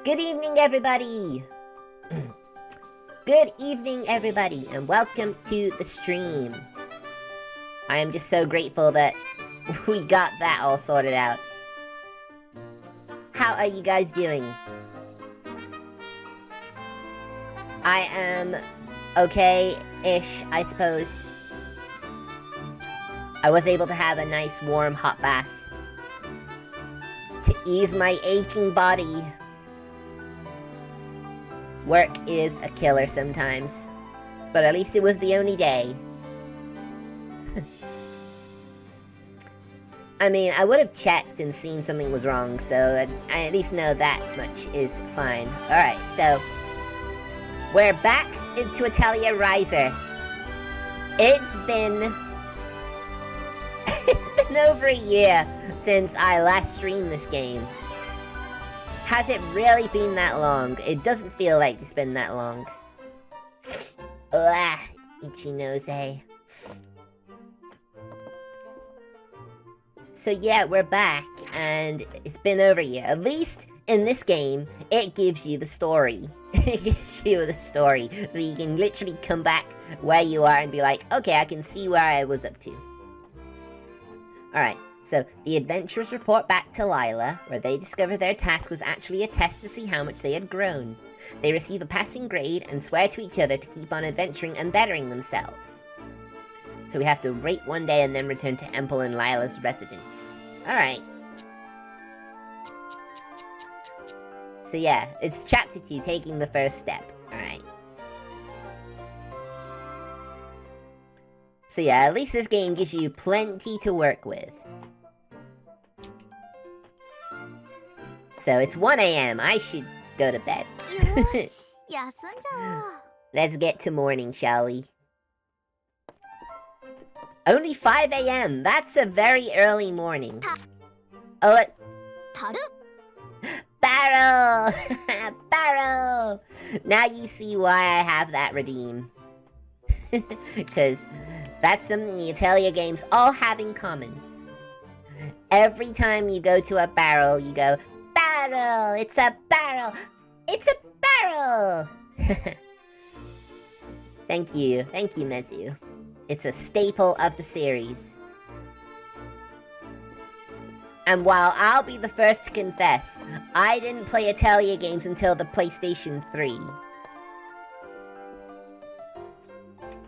Good evening, everybody! Good evening, everybody, and welcome to the stream. I am just so grateful that we got that all sorted out. How are you guys doing? I am okay-ish, I suppose. I was able to have a nice, warm, hot bath to ease my aching body. Work is a killer sometimes, but at least it was the only day. I mean, I would have checked and seen something was wrong, so I at least know that much is fine. Alright, so we're back into Atelier Ryza. It's been over a year since I last streamed this game. Has it really been that long? It doesn't feel like it's been that long. Ugh, itchy nose, eh? So yeah, we're back, and it's been over a year. At least in this game, it gives you the story. It gives you the story, so you can literally come back where you are and be like, okay, I can see where I was up to. Alright, so the adventurers report back to Lila, where they discover their task was actually a test to see how much they had grown. They receive a passing grade and swear to each other to keep on adventuring and bettering themselves. So we have to wait one day and then return to Empel and Lila's residence. Alright. So yeah, it's chapter 2, taking the first step. Alright. So yeah, at least this game gives you plenty to work with. So it's 1 AM, I should go to bed. Let's get to morning, shall we? Only 5 AM, that's a very early morning. Oh, Barrel! Barrel! Now you see why I have that redeem. Because that's something the Atelier games all have in common. Every time you go to a barrel, you go, barrel! It's a barrel! It's a barrel! Thank you, Mezu. It's a staple of the series. And while I'll be the first to confess, I didn't play Atelier games until the PlayStation 3.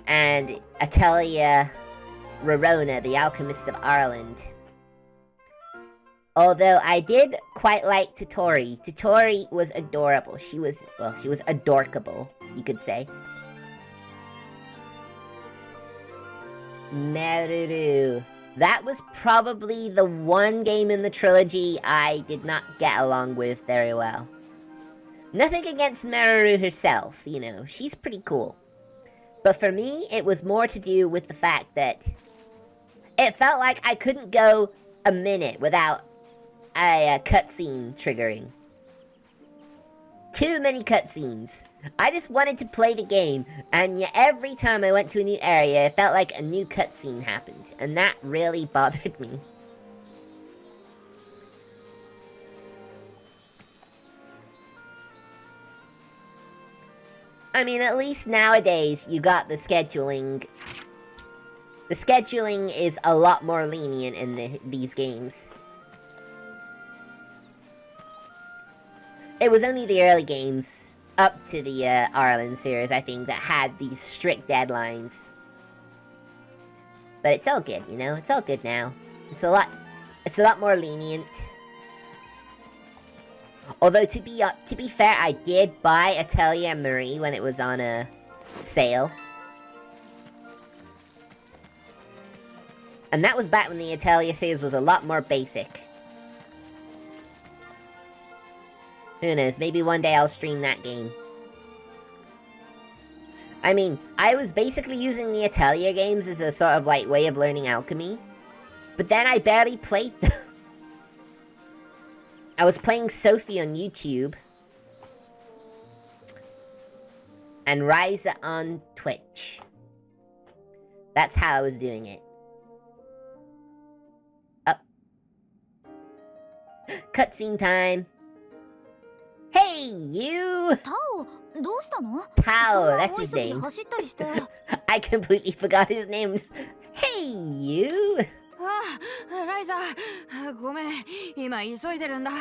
And Atelier Rorona, the Alchemist of Ireland. Although I did quite like Totori. Totori was adorable. She was adorkable, you could say. Meruru. That was probably the one game in the trilogy I did not get along with very well. Nothing against Meruru herself, you know, she's pretty cool. But for me, it was more to do with the fact that it felt like I couldn't go a minute without a cutscene triggering. Too many cutscenes. I just wanted to play the game, and yet every time I went to a new area, it felt like a new cutscene happened, and that really bothered me. I mean, at least nowadays, you got the scheduling. The scheduling is a lot more lenient in these games. It was only the early games, up to the Ireland series, I think, that had these strict deadlines. But it's all good, you know? It's all good now. It's a lot more lenient. Although, to be fair, I did buy Atelier Marie when it was on a sale. And that was back when the Atelier series was a lot more basic. Who knows, maybe one day I'll stream that game. I mean, I was basically using the Atelier games as a sort of, like, way of learning alchemy. But then I barely played them. I was playing Sophie on YouTube. And Ryza on Twitch. That's how I was doing it. Cutscene time. Hey, you! タオ、どうしたの？ Tao, そんな that's 大 his 急ぎで name. 走ったりして。I completely forgot his name. Hey, you! あ、ライザー、ごめん、今急いでるんだ。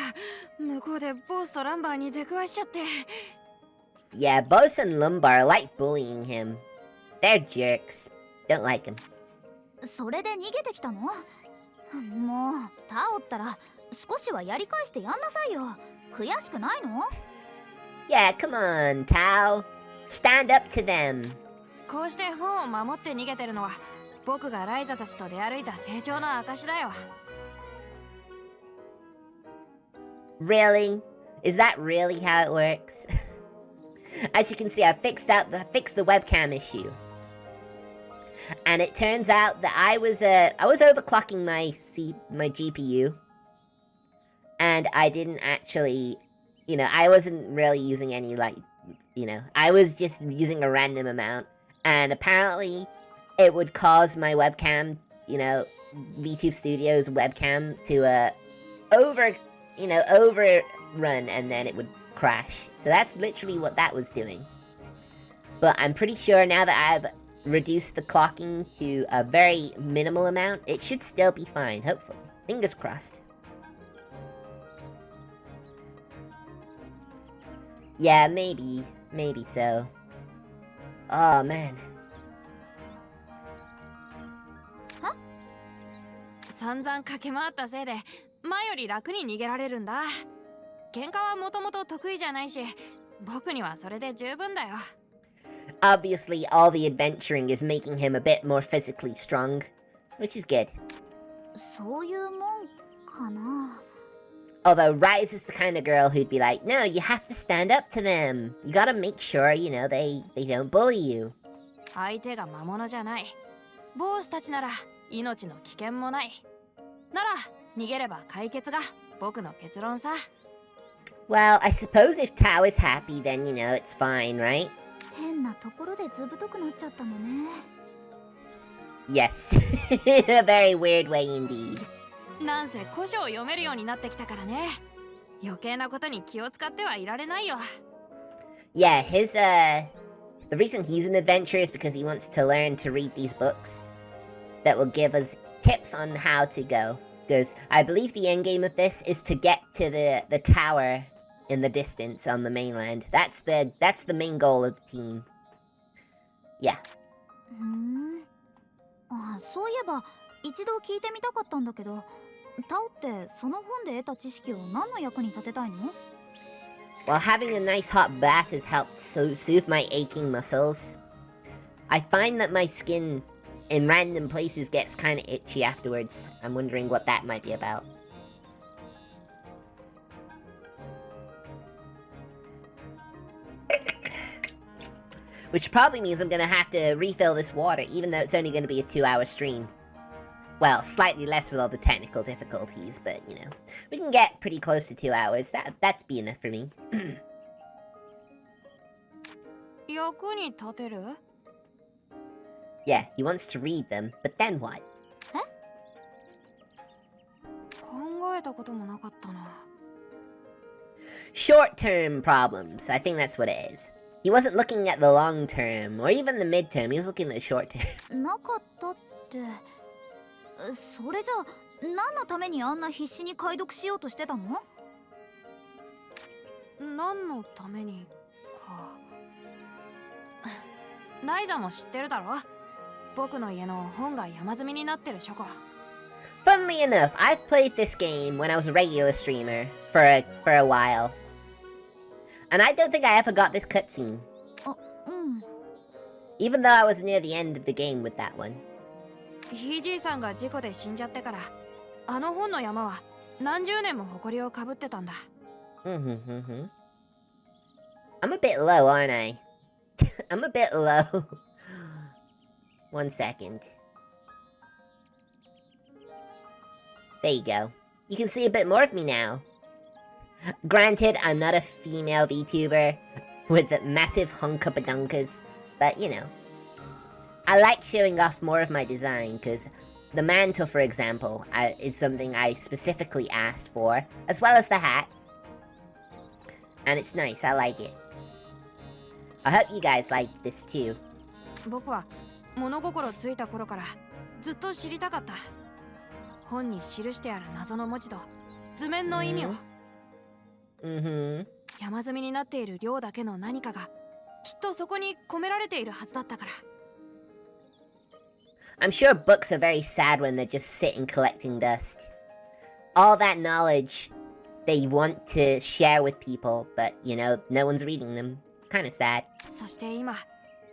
向こうでボスとランバーに出くわしちゃって。Yeah, Boss and Lumbar like bullying him. They're jerks. Don't like him. それで逃げてきたの？もう、タオったら少しはやり返してやんなさいよ。悔しくないの？ Yeah, come on, Tao. Stand up to them. こうして本を守って逃げてるのは、僕がライザたちと出歩いた成長の証だよ。Really? Is that really how it works? As you can see, I fixed the webcam issue. And it turns out that I was overclocking my GPU. And I didn't actually, I wasn't really using any, I was just using a random amount. And apparently, it would cause my webcam, VTube Studio's webcam to, overrun, and then it would crash. So that's literally what that was doing. But I'm pretty sure now that I've reduced the clocking to a very minimal amount, it should still be fine, hopefully. Fingers crossed. Yeah, maybe so. Oh, man. 散々駆け回ったせいで、前より楽に逃げられるんだ。喧嘩はもともと得意じゃないし、僕にはそれで十分だよ。Obviously, all the adventuring is making him a bit more physically strong, which is good. そういうもんかな。 Although Ryza is the kind of girl who'd be like, no, you have to stand up to them. You gotta make sure, they don't bully you. 相手が魔物じゃない。ボスたちなら命の危険もない。なら逃げれば解決が僕の結論さ。Well, I suppose if Tao is happy, then, it's fine, right? 変なところでずぶとくなっちゃったのね。 Yes, in a very weird way indeed. なんせ古書を読めるようになってきたからね。余計なことに気を使ってはいられないよ。Yeah, the reason he's an adventurer is because he wants to learn to read these books that will give us tips on how to go. Because I believe the end game of this is to get to the tower in the distance on the mainland. That's the main goal of the team. Yeah. そういえば一度聞いてみたかったんだけど、タオってその本で得た知識を何の役に立てたいの？ Well, having a nice hot bath has helped soothe my aching muscles. I find that my skin in random places gets kind of itchy afterwards. I'm wondering what that might be about. Which probably means I'm gonna have to refill this water, even though it's only gonna be a 2-hour stream. Well, slightly less with all the technical difficulties, but, we can get pretty close to 2 hours. That's be enough for me. 役に立てる？ Yeah, he wants to read them, but then what? 考えたこともなかったな。Short-term problems. I think that's what it is. He wasn't looking at the long term, or even the mid-term. He was looking at the short term. なかったって、それじゃあ何のためにあんな必死に解読しようとしてたの？何のためにか。ライザも知ってるだろ？僕の家の本が山積みになってる書庫。 Funnily enough, I've played this game when I was a regular streamer for a while. And I don't think I ever got this cutscene. Even though I was near the end of the game with that one. ひいじいさんが事故で死んじゃってから、あの本の山は何十年も埃をかぶってたんだ。I'm a bit low, aren't I? I'm a bit low. 1 second. There you go. You can see a bit more of me now. Granted, I'm not a female VTuber with massive hunka-badunkas, but I like showing off more of my design, because the mantle, for example, is something I specifically asked for, as well as the hat. And it's nice, I like it. I hope you guys like this too. 僕は物心ついた頃からずっと知りたかった。本に記してある謎の文字と図面の意味を。山積みになっている量だけの何かがきっとそこに込められているはずだったから。I'm sure books are very sad when they're just sitting collecting dust. All that knowledge they want to share with people, but you know, no one's reading them. Kind of sad. そして今、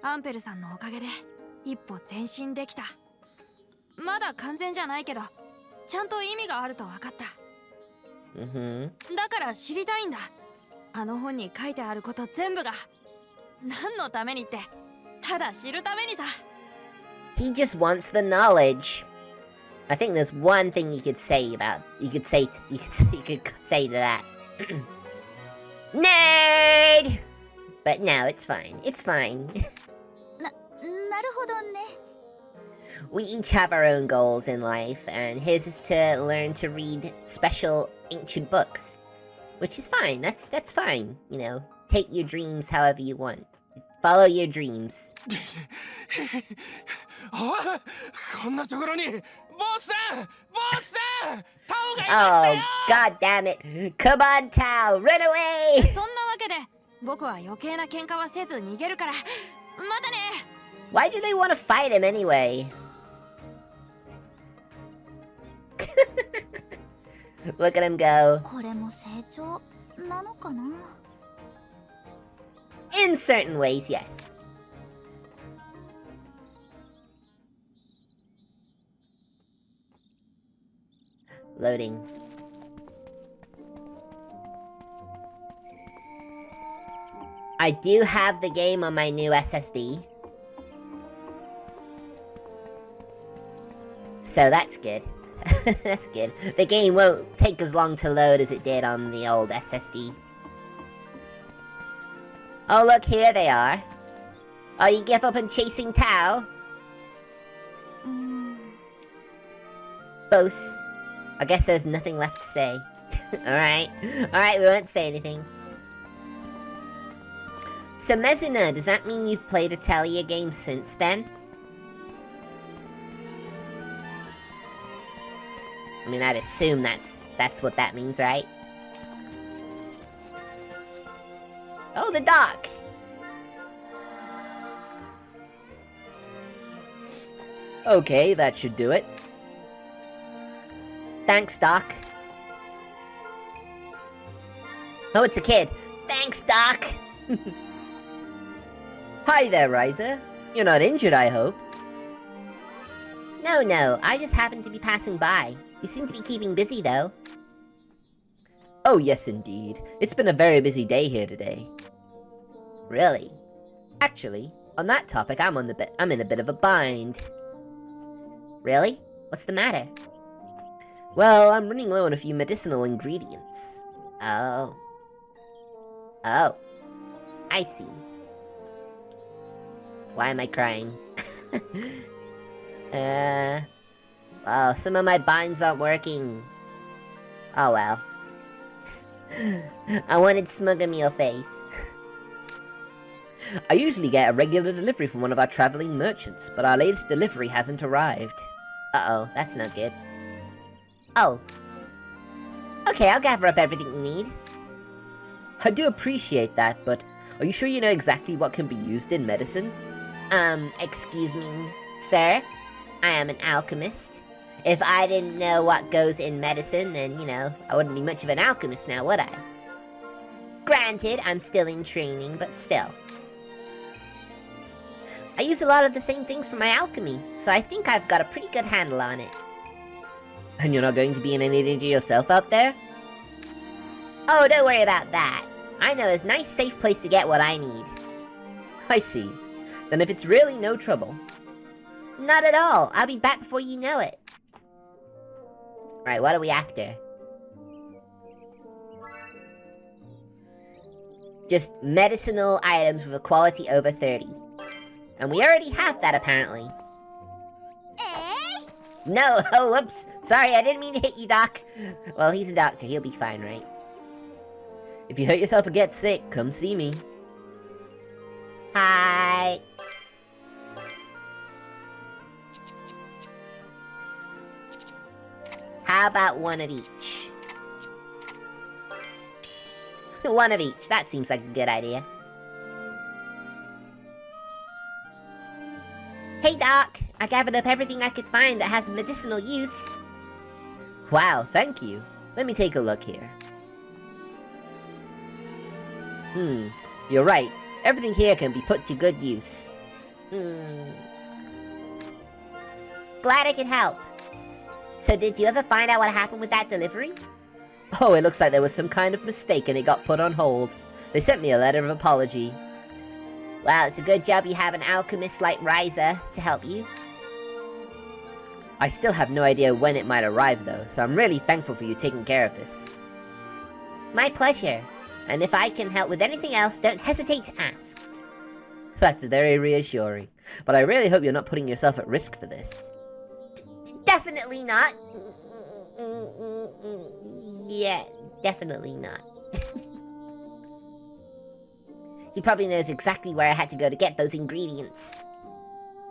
アンペルさんのおかげで一歩前進できた。まだ完全じゃないけど、ちゃんと意味があると分かった。だから知りたいんだ。あの本に書いてあること全部が。何のためにって、ただ知るためにさ。He just wants the knowledge. I think there's one thing you could say about you could say to that. Nerd! But no, it's fine. It's fine. なるほどね。We each have our own goals in life, and his is to learn to read special ancient books, which is fine. That's fine. You know, take your dreams however you want. Follow your dreams. こんなところにボスさんタオがいました Oh, よ god damn it. Come on, Tao, run away! そんなわけで、僕は余計な喧嘩はせず逃げるから。またね。 Why do they want to fight him anyway? Look at him go. これも成長なのかな。 In certain ways, yes. Loading. I do have the game on my new SSD. So that's good. That's good. The game won't take as long to load as it did on the old SSD. Oh look, here they are. Oh, you give up on chasing Tao? Boss. I guess there's nothing left to say. Alright. Alright, we won't say anything. So Mezuna, does that mean you've played Atelier games since then? I mean, I'd assume that's what that means, right? Oh, the dock! Okay, that should do it. Thanks, Doc. Oh, it's a kid. Thanks, Doc! Hi there, Ryza. You're not injured, I hope. No, I just happened to be passing by. You seem to be keeping busy, though. Oh, yes, indeed. It's been a very busy day here today. Really? Actually, on that topic, I'm in a bit of a bind. Really? What's the matter? Well, I'm running low on a few medicinal ingredients. Oh. Oh. I see. Why am I crying? Oh, some of my binds aren't working. Oh well. I wanted smug on your face. I usually get a regular delivery from one of our traveling merchants, but our latest delivery hasn't arrived. Uh-oh, that's not good. Oh. Okay, I'll gather up everything you need. I do appreciate that, but are you sure you know exactly what can be used in medicine? Excuse me, sir? I am an alchemist. If I didn't know what goes in medicine, then, you know, I wouldn't be much of an alchemist now, would I? Granted, I'm still in training, but still. I use a lot of the same things for my alchemy, so I think I've got a pretty good handle on it. And you're not going to be in any danger yourself out there? Oh, don't worry about that. I know a nice safe place to get what I need. I see. Then if it's really no trouble. Not at all. I'll be back before you know it. Right, what are we after? Just medicinal items with a quality over 30. And we already have that, apparently. No, oh, whoops. Sorry, I didn't mean to hit you, Doc. Well, he's a doctor. He'll be fine, right? If you hurt yourself or get sick, come see me. Hi. How about one of each? One of each. That seems like a good idea. Hey Doc, I gathered up everything I could find that has medicinal use. Wow, thank you. Let me take a look here. You're right. Everything here can be put to good use. Glad I could help. So did you ever find out what happened with that delivery? Oh, it looks like there was some kind of mistake and it got put on hold. They sent me a letter of apology. Well, it's a good job you have an alchemist like Ryza to help you. I still have no idea when it might arrive though, so I'm really thankful for you taking care of this. My pleasure. And if I can help with anything else, don't hesitate to ask. That's very reassuring. But I really hope you're not putting yourself at risk for this. Definitely not. Yeah, definitely not. He probably knows exactly where I had to go to get those ingredients.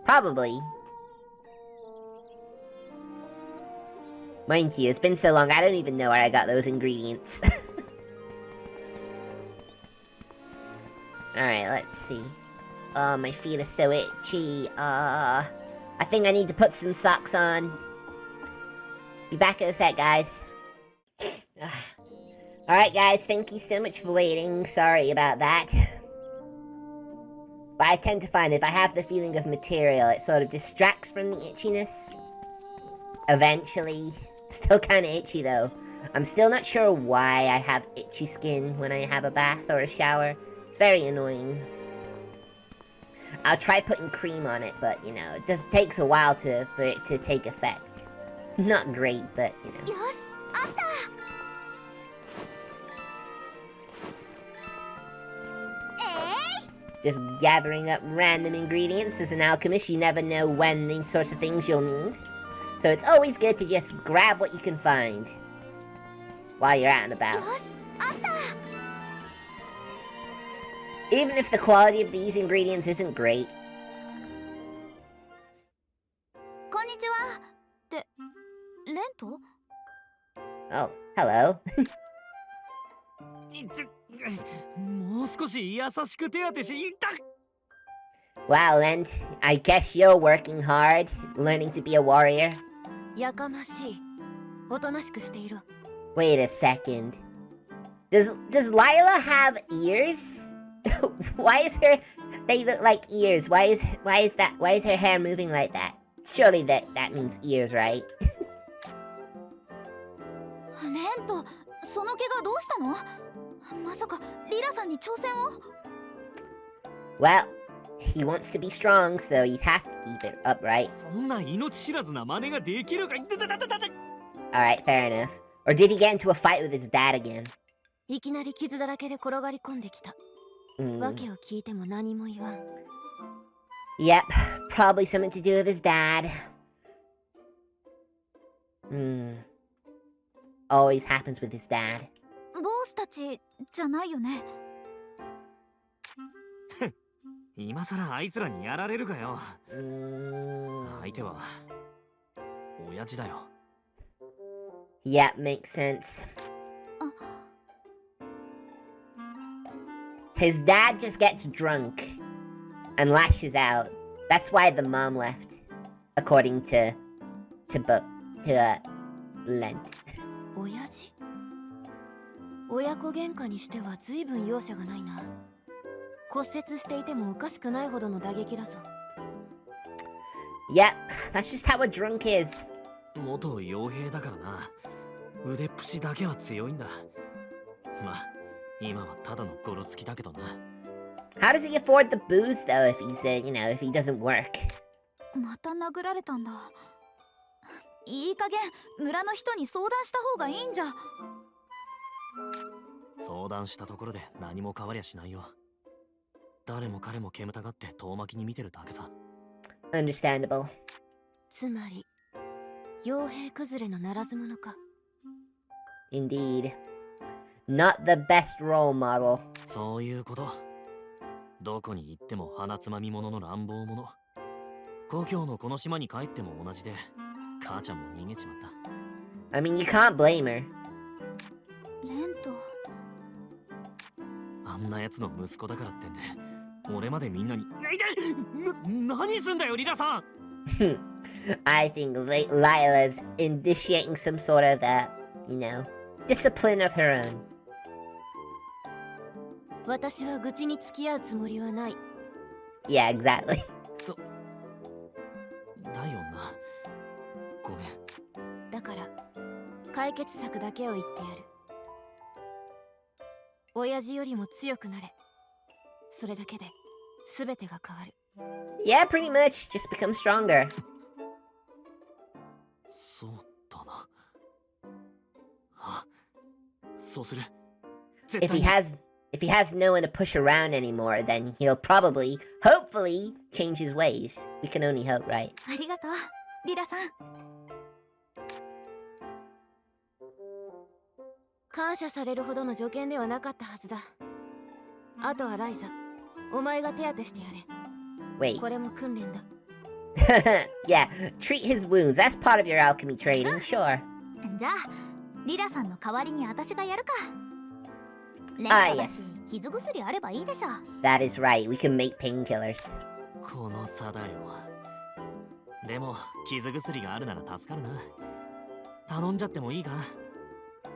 Probably. Mind you, it's been so long I don't even know where I got those ingredients. Alright, let's see. Oh, my feet are so itchy. I think I need to put some socks on. Be back in a sec, guys. Alright, guys, thank you so much for waiting. Sorry about that. But I tend to find if I have the feeling of material, it sort of distracts from the itchiness. Eventually. Still kind of itchy, though. I'm still not sure why I have itchy skin when I have a bath or a shower. It's very annoying. I'll try putting cream on it, but, you know, it just takes a while for it to take effect. Not great, but, you know. Yosh, atta! Just gathering up random ingredients. As an alchemist, you never know when these sorts of things you'll need. So it's always good to just grab what you can find while you're out and about. Yosh, atta! Even if the quality of these ingredients isn't great. Konnichiwa. ってレント? Oh, hello. もう少し優しく手当てし、いた。 Wow, Lent, I guess you're working hard, learning to be a warrior. やかましい。おとなしくしていろ。 Wait a second. Does Lila have ears? Why is her... They look like ears. Why is her hair moving like that? Surely that means ears, right? レント、その怪我どうしたの? まさかリラさんに挑戦を? Well, he wants to be strong, so you'd have to keep it upright. そんな命知らずな真似ができるか。Alright, fair enough. Or did he get into a fight with his dad again? いきなり傷だらけで転がり込んできた。わけを聞いても何も言わん。Yep, probably something to do with his dad. Always happens with his dad. ボスたちじゃないよね。今さらあいつらにやられるかよ。相手は親父だよ。Yep, makes sense. His dad just gets drunk and lashes out. That's why the mom left, according to Lent. 親父。親子喧嘩にしては随分容赦がないな。骨折していてもおかしくないほどの打撃だぞ。Yep, that's just how a drunk is. 元傭兵だからな。腕っぷしだけは強いんだ。まあ、今はただのゴロつきだけどな。How does he afford the booze though if he's, if he doesn't work? また殴られたんだ。いい加減村の人に相談した方がいいんじゃ。相談したところで何も変わりゃしないよ。誰も彼も煙たがって遠巻きに見てるだけさ。Understandable. つまり傭兵崩れのならず者か。 Indeed. not the best role model. そういうこと。どこに行っても鼻つまみ者の乱暴者。故郷のこの島に帰っても同じで、母ちゃんも逃げちまった。I mean, you can't blame her. レント。あんな奴の息子だからってんで、俺までみんなに。何すんだよ、リラさんI think Lila's initiating some sort of, discipline of her own. 私は愚痴に付き合うつもりはない。Yeah, exactly. だよな。ごめん。だから、解決策だけを言ってやる。親父よりも強くなれ。それだけで、全てが変わる。Yeah, pretty much. Just become stronger. そうだな。あ、そうする。 If he has no one to push around anymore, then he'll probably, hopefully, change his ways. We can only hope, right? ありがとう、リラさん。感謝されるほどの助言ではなかったはずだ。あとはライザ、お前が手当てしてやれ。Wait. これも訓練だ。Yeah, treat his wounds. That's part of your alchemy training, sure. じゃあ、リラさんの代わりに私がやるか。レントだし、傷薬あればいいでしょ。That is right. We can make painkillers. この差だよ。でも、傷薬があるなら助かるな。頼んじゃってもいいか？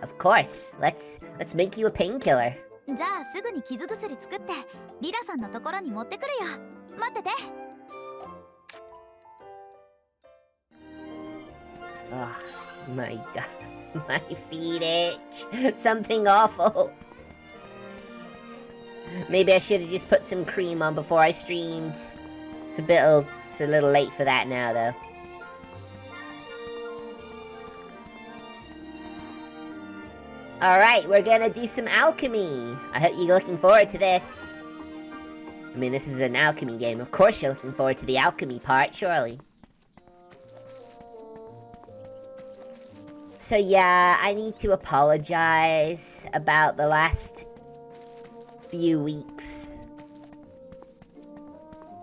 Of course. Let's make you a painkiller. じゃあすぐに傷薬作ってリラさんのところに持ってくるよ。待ってて。Oh my god. My feet itch. Something awful. Maybe I should have just put some cream on before I streamed. It's a little late for that now though. Alright, we're gonna do some alchemy. I hope you're looking forward to this. I mean, this is an alchemy game. Of course you're looking forward to the alchemy part, surely. So yeah, I need to apologize about the last few weeks.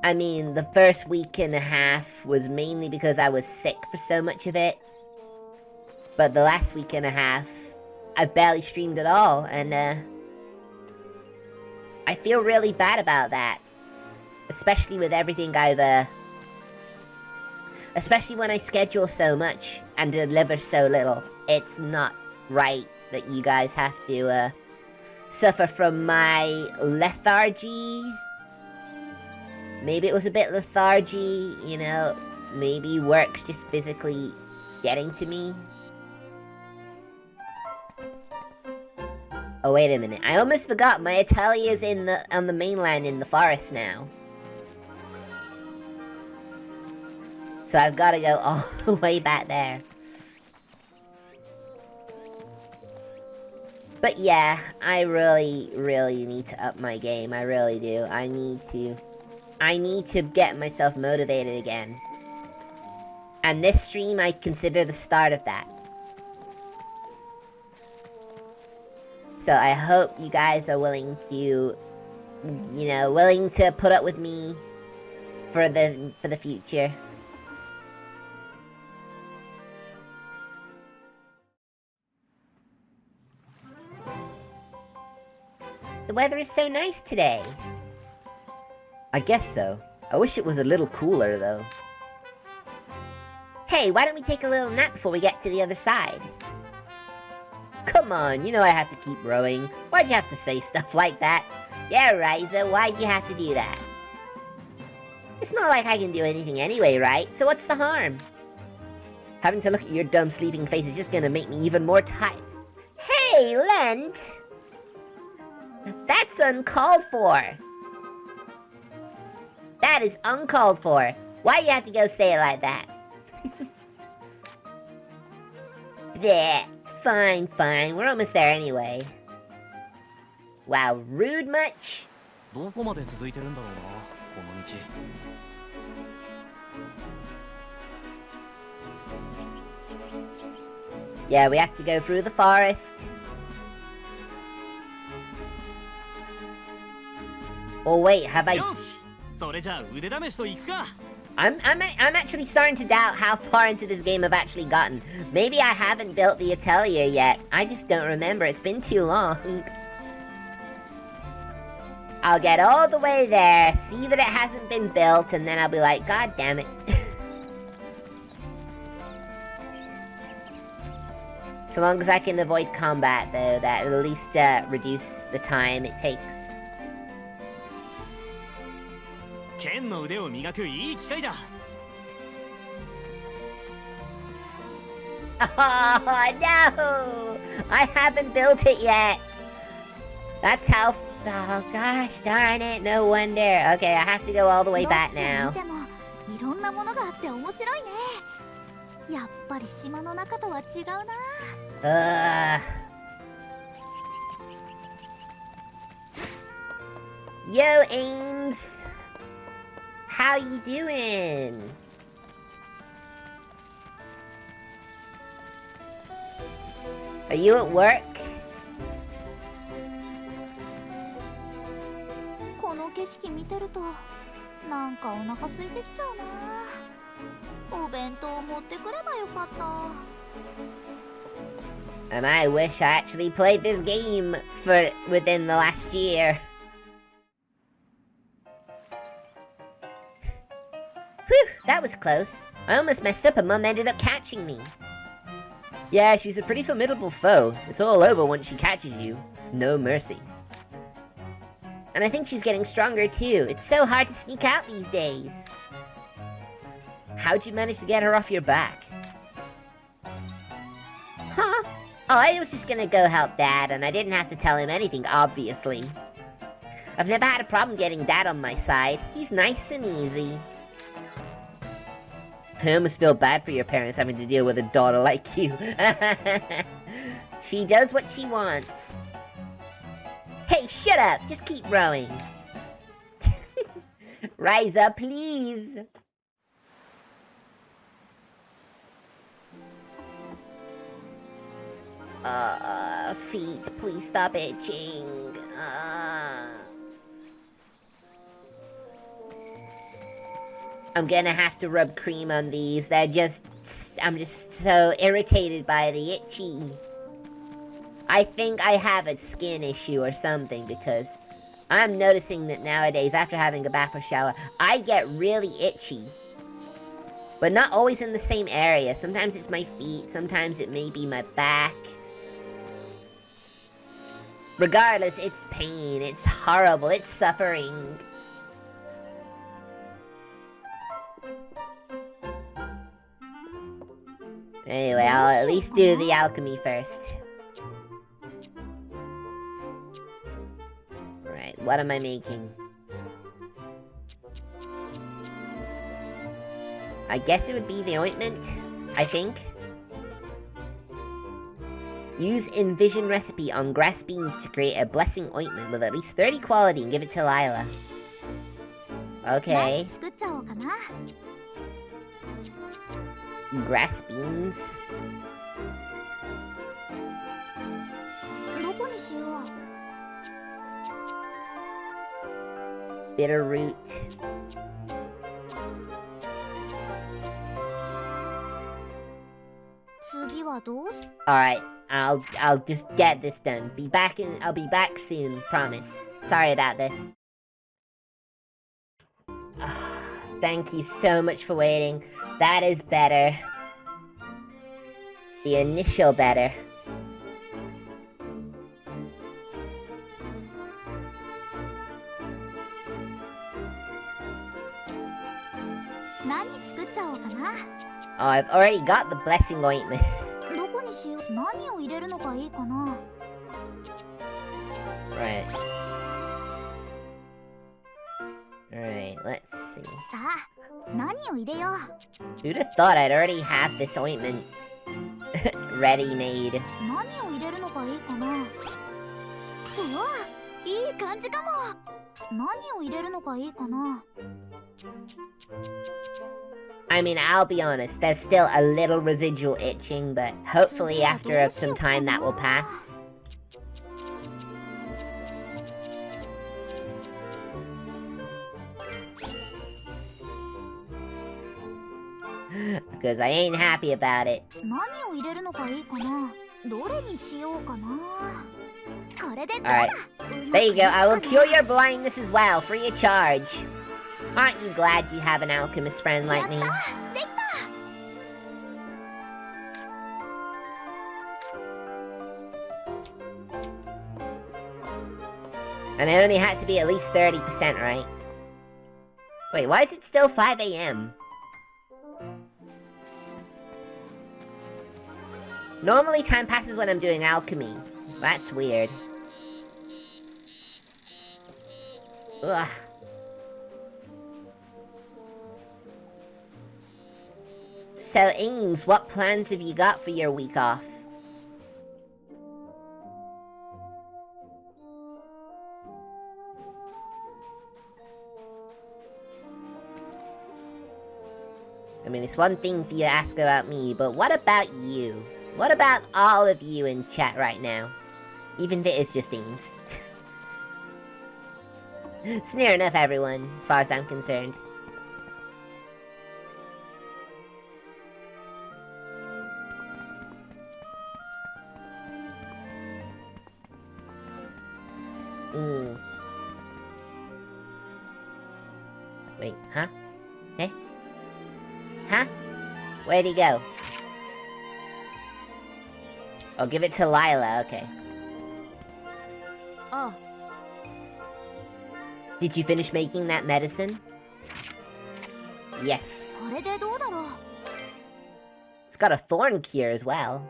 I mean, the first week and a half was mainly because I was sick for so much of it. But the last week and a half, I've barely streamed at all, and I feel really bad about that. Especially with everything especially when I schedule so much and deliver so little. It's not right that you guys have to suffer from my lethargy. Maybe it was a bit lethargy, you know. Maybe work's just physically getting to me. Oh, wait a minute. I almost forgot my Atelier's on the mainland in the forest now. So I've got to go all the way back there. But yeah, I really, really need to up my game. I really do. I need to get myself motivated again. And this stream, I consider the start of that. So I hope you guys are willing to, willing to put up with me for the future. The weather is so nice today. I guess so. I wish it was a little cooler though. Hey, why don't we take a little nap before we get to the other side? Come on, you know I have to keep rowing. Why'd you have to say stuff like that? Yeah, Ryza, why'd you have to do that? It's not like I can do anything anyway, right? So what's the harm? Having to look at your dumb sleeping face is just gonna make me even more tired. Hey, Lent! That's uncalled for! That is uncalled for! Why you have to go say it like that? Bleh. Fine, fine. We're almost there anyway. Wow, rude much? どこまで続いてるんだろうな、この道。Yeah, we have to go through the forest. Oh wait, have I... よし、それじゃあ腕試しといくか。I'm actually starting to doubt how far into this game I've actually gotten. Maybe I haven't built the Atelier yet. I just don't remember. It's been too long. I'll get all the way there, see that it hasn't been built, and then I'll be like, God damn it. So long as I can avoid combat, though, that will at least reduce the time it takes. 剣の腕を磨くいい機会だ。Oh no! I haven't built it yet! That's how... Oh gosh, darn it, no wonder. Okay, I have to go all the way back now. どっちを見てもいろんなものがあって面白いね。やっぱり島の中とは違うな。Yo, Ames! How you doing? Are you at work? この景色見てるとなんかお腹空いてきちゃうな。お弁当持ってくればよかった。 And I wish I actually played this game for within the last year. Whew, that was close. I almost messed up and Mum ended up catching me. Yeah, she's a pretty formidable foe. It's all over once she catches you. No mercy. And I think she's getting stronger too. It's so hard to sneak out these days. How'd you manage to get her off your back? Huh? Oh, I was just gonna go help Dad, and I didn't have to tell him anything, obviously. I've never had a problem getting Dad on my side. He's nice and easy. I almost feel bad for your parents having to deal with a daughter like you. She does what she wants. Hey, shut up! Just keep rowing. Ryza, please! Feet, please stop itching. I'm gonna have to rub cream on these. They're just... I'm just so irritated by the itchy. I think I have a skin issue or something, because I'm noticing that nowadays, after having a bath or shower, I get really itchy. But not always in the same area. Sometimes it's my feet, sometimes it may be my back. Regardless, it's pain, it's horrible, it's suffering. Anyway, I'll at least do the alchemy first. Right, what am I making? I guess it would be the ointment, I think. Use Envision recipe on grass beans to create a blessing ointment with at least 30 quality and give it to Lila. Okay. Grass beans. Bitter root. Alright, I'll just get this done. I'll be back soon, promise. Sorry about this. Thank you so much for waiting. That is better. The initial better. Oh, I've already got the blessing ointment. Right. Alright, let's see. Who'd have thought I'd already have this ointment ready-made? I mean, I'll be honest, there's still a little residual itching, but hopefully after some time that will pass. Because I ain't happy about it. 何を入れるのがいいかな。どれにしようかな。これでどうだ。 Alright. There you go. I will cure your blindness as well, free of charge. Aren't you glad you have an alchemist friend like me? できた。 And it only had to be at least 30%, right? Wait, why is it still 5 a.m.? Normally time passes when I'm doing alchemy. That's weird. Ugh. So, Ames, what plans have you got for your week off? I mean, it's one thing for you to ask about me, but what about you? What about all of you in chat right now? Even if it is just Ames. It's near enough, everyone, as far as I'm concerned. Wait, huh? Eh? Huh? Where'd he go? I'll give it to Lila, okay. Oh. Did you finish making that medicine? Yes. これでどうだろう。 It's got a thorn cure as well.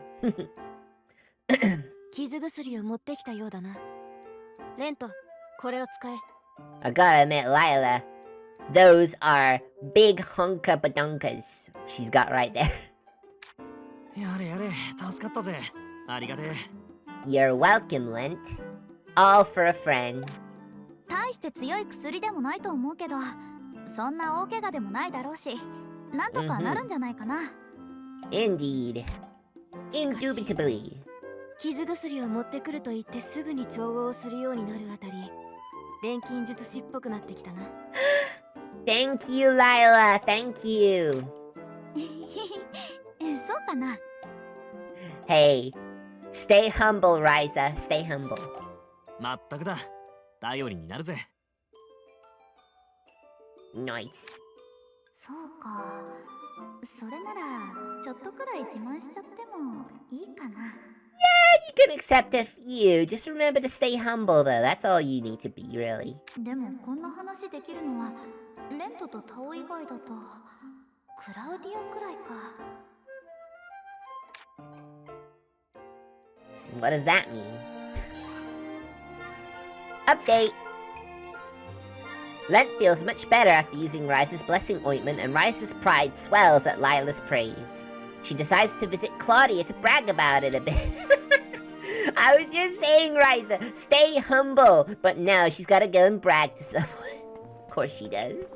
傷薬を持ってきたようだな。レント、これを使え。I gotta admit, Lila, those are big honka badonkas she's got right there. やれやれ、助かったぜ。ありがてえ。 You're welcome, Lent. All for a friend. 大して強い薬でもないと思うけど、そんな大怪我でもないだろうし、なんとかなるんじゃないかな。Indeed. Indubitably. 傷薬を持ってくると言ってすぐに調合するようになるあたり、錬金術師っぽくなってきたな。Thank you, Lila. Thank you. そうかな。 Hey, stay humble, Ryza. Stay humble. まったくだ。頼りになるぜ。Nice. そうか。それならちょっとくらい自慢しちゃってもいいかな。 You can accept a few. Just remember to stay humble, though. That's all you need to be, really. でもこんな話できるのはレントとタオ以外だとクラウディアくらいか。 What does that mean? Update! Lent feels much better after using Ryza's blessing ointment, and Ryza's pride swells at Lila's praise. She decides to visit Claudia to brag about it a bit. I was just saying, Ryza, stay humble. But no, she's gotta go and brag to someone. Of course she does.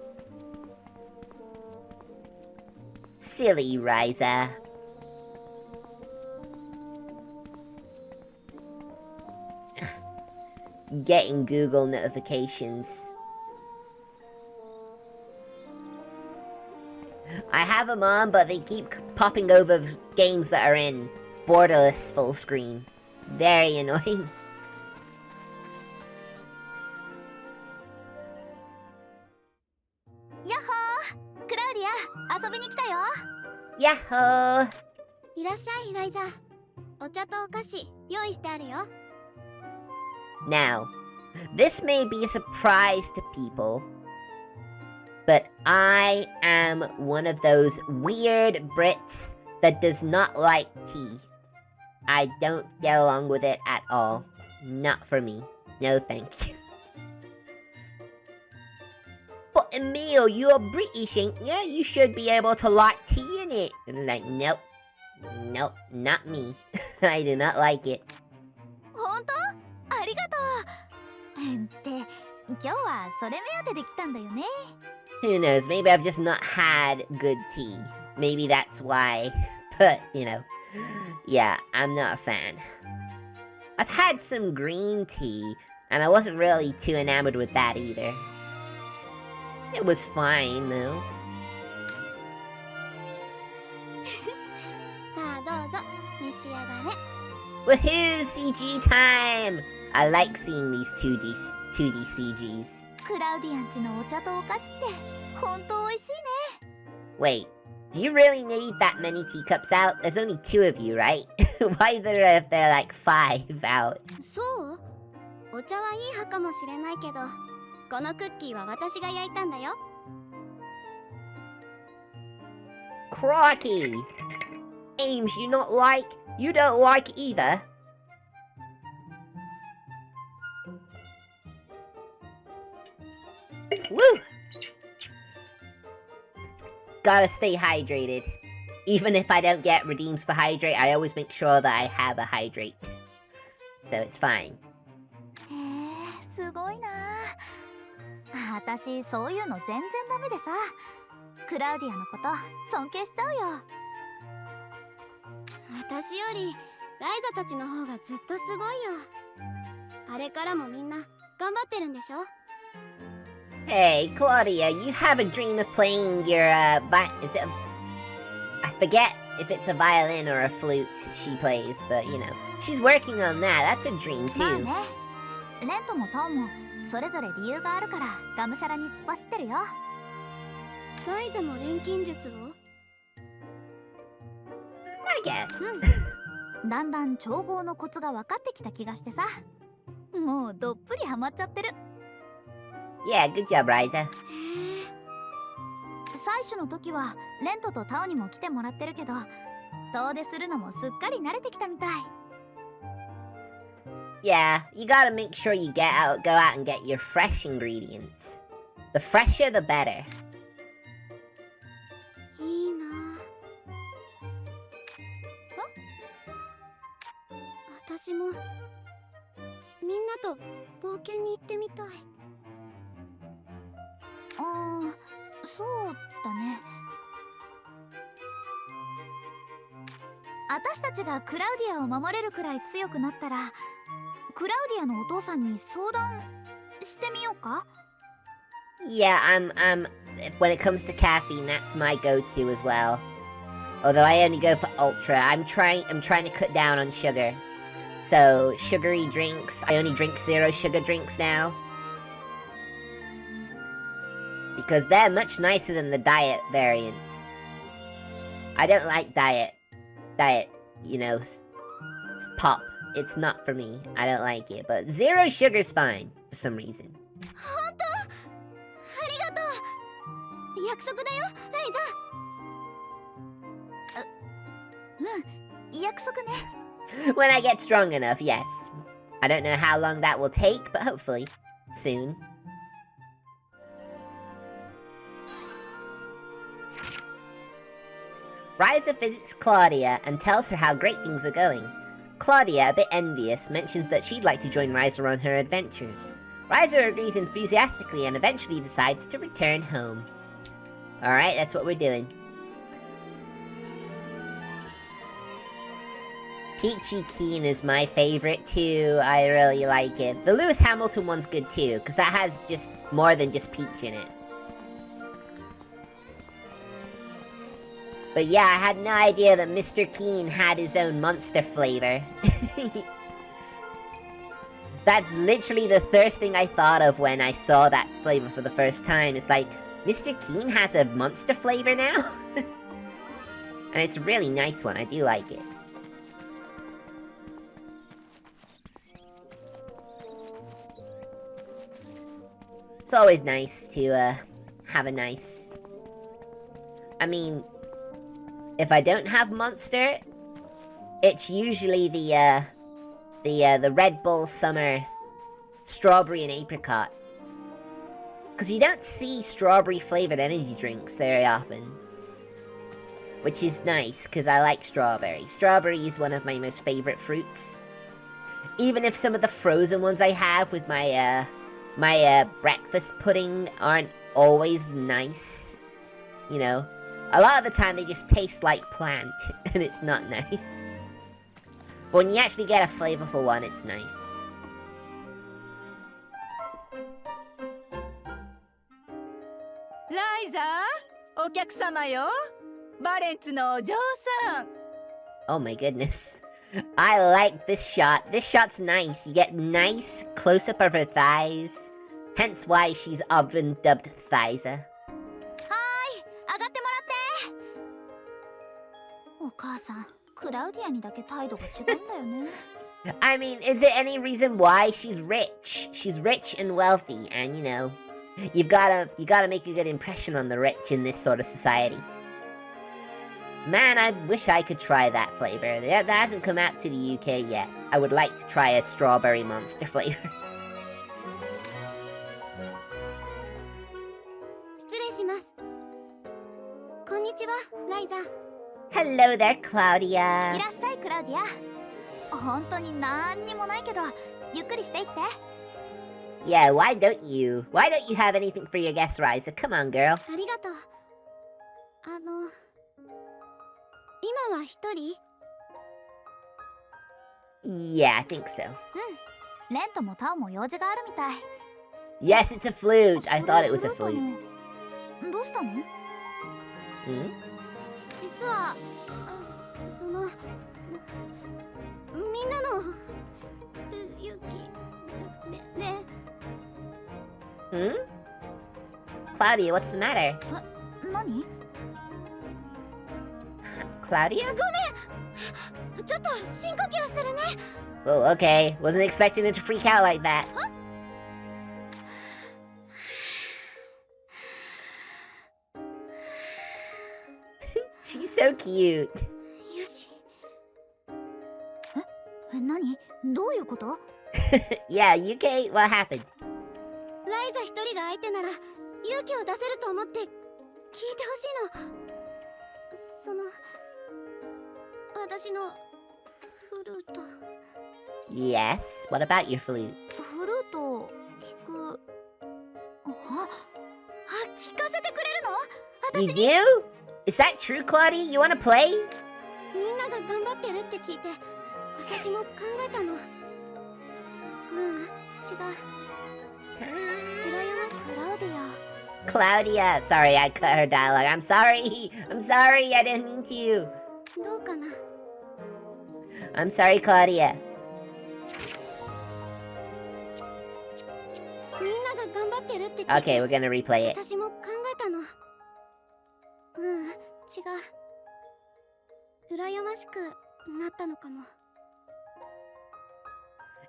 Silly Ryza. Getting Google notifications. I have them on, but they keep popping over games that are in borderless full screen. Very annoying. Yahoo! クラウディア、遊びに来たよ。 Yahoo! いらっしゃい、ライザ。お茶とお菓子用意してあるよ。 Now, this may be a surprise to people, but I am one of those weird Brits that does not like tea. I don't get along with it at all. Not for me. No thank you. But Emil, you're British, ain't you? You should be able to like tea in it. And I'm like, nope. Nope, not me. I do not like it. 本当？ありがとう。って今日はそれ目当てで来たんだよね。 Who knows, maybe I've just not had good tea. Maybe that's why. But, you know, yeah, I'm not a fan. I've had some green tea, and I wasn't really too enamored with that either. It was fine, though. Woohoo! CG time! I like seeing these 2D CGs. クラウディアンちのお茶とお菓子って本当美味しいね。 Wait, do you really need that many teacups out? There's only 2 of you, right? Why there if there are like 5 out? そう？お茶はいい派かもしれないけど、このクッキーは私が焼いたんだよ。Crocky! Ames, you don't like either? Woo! Gotta stay hydrated. Even if I don't get redeems for hydrate, I always make sure that I have a hydrate. So it's fine. へえ、すごいな。私そういうの全然ダメでさ。クラウディアのこと尊敬しちゃうよ。私よりライザたちの方がずっとすごいよ。あれからもみんな頑張ってるんでしょ？ Hey, Claudia, you have a dream of playing your, I forget if it's a violin or a flute she plays, but you know, she's working on that. That's a dream まあ too. ね。レントもタオもそれぞれ理由があるからがむしゃらに突っ走ってるよ。ライザも錬金術を？ I guess. だんだん調合のコツが分かってきた気がしてさ。もうどっぷりハマっちゃってる。Yeah, good job, Ryza. 最初の時はレントとタオにも来てもらってるけど、遠出するのもすっかり慣れてきたみたい。Yeah, you gotta make sure you go out and get your fresh ingredients. The fresher, the better. いいな。私もみんなと冒険に行ってみたい。そうだね。私たちがクラウディアを守れるくらい強くなったら、クラウディアのお父さんに相談してみようか？ Yeah, when it comes to caffeine, that's my go-to as well. Although I only go for ultra, I'm trying to cut down on sugar. So, sugary drinks, I only drink 0 sugar drinks now. Because they're much nicer than the diet variants. I don't like diet, you know, pop. It's not for me. I don't like it. But 0 sugar's fine, for some reason. 本当？ありがとう。約束だよ、ライザ。約束ね。When I get strong enough, yes. I don't know how long that will take, but hopefully, soon. Ryza visits Claudia and tells her how great things are going. Claudia, a bit envious, mentions that she'd like to join Ryza on her adventures. Ryza agrees enthusiastically and eventually decides to return home. Alright, that's what we're doing. Peachy Keen is my favorite too. I really like it. The Lewis Hamilton one's good too, because that has just more than just peach in it. But yeah, I had no idea that Mr. Keen had his own monster flavor. That's literally the first thing I thought of when I saw that flavor for the first time. It's like, Mr. Keen has a monster flavor now? And it's a really nice one, I do like it. It's always nice to, have a nice... I mean... If I don't have Monster, it's usually the Red Bull Summer Strawberry and Apricot. Because you don't see strawberry-flavored energy drinks very often. Which is nice, because I like strawberry. Strawberry is one of my most favorite fruits. Even if some of the frozen ones I have with my, breakfast pudding aren't always nice. You know? A lot of the time they just taste like plant, and it's not nice. But when you actually get a flavorful one, it's nice. Ryza, お客様よ。バレンツのお嬢さん。 Oh my goodness. I like this shot. This shot's nice. You get nice close-up of her thighs. Hence why she's often dubbed Thighza. 上がってもらって。お母さん、クラウディアにだけ態度が違うんだよね。I mean, is there any reason why she's rich? She's rich and wealthy, and you know, you gotta make a good impression on the rich in this sort of society. Man, I wish I could try that flavor. That hasn't come out to the UK yet. I would like to try a strawberry monster flavor. 失礼します。こんにちは、ライザ。Hello there, い Claudia. らっしゃい、クラウディア。本当になんにもないけど、ゆっくりしていって。Yeah, why don't you? Why don't you have anything for your guest, Ryza? Come on, girl. ありがとう。今は一人？ Yeah, I think so. レントもタオも用事があるみたい。Yes, it's a flute. I thought it was a フルー flute. トのどうしたの？ Hmm? 実はそのみんなの勇気で Hmm? Claudia, what's the matter? 何？ Claudia? ちょっと深呼吸するね。 Oh, okay. Wasn't expecting it to freak out like that. She's so cute. よし。何？どういうこと？ Yeah, UK, what happened? ライザ一人が相手なら勇気を出せると思って聞いてほしいの。その私のフルート。 Yes, what about your flute? フルート聞く。聞かせてくれるの？ You do? Is that true, Claudia? You wanna play? みんなが頑張ってるって聞いて私も考えたの。違う。裏山クラウディア。 Claudia, sorry, I cut her dialogue. I'm sorry, I didn't mean to. どうかな。 I'm sorry, Claudia. みんなが頑張ってるって聞いて Okay, we're gonna replay it. 私も考えたの。違う。羨ましくなったのかも。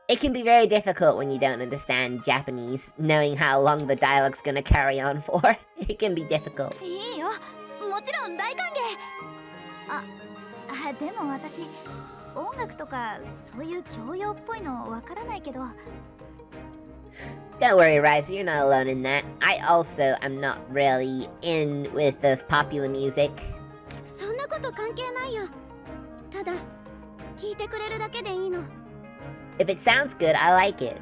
It can be very difficult when you don't understand Japanese, knowing how long the dialogue's gonna carry on for. It can be difficult. いいよ、もちろん大歓迎。でも私音楽とかそういう教養っぽいのわからないけど。 Don't worry, Ryza, you're not alone in that. I also am not really in with the popular music. そんなこと関係ないよ。ただ聞いてくれるだけでいいの。 If it sounds good, I like it.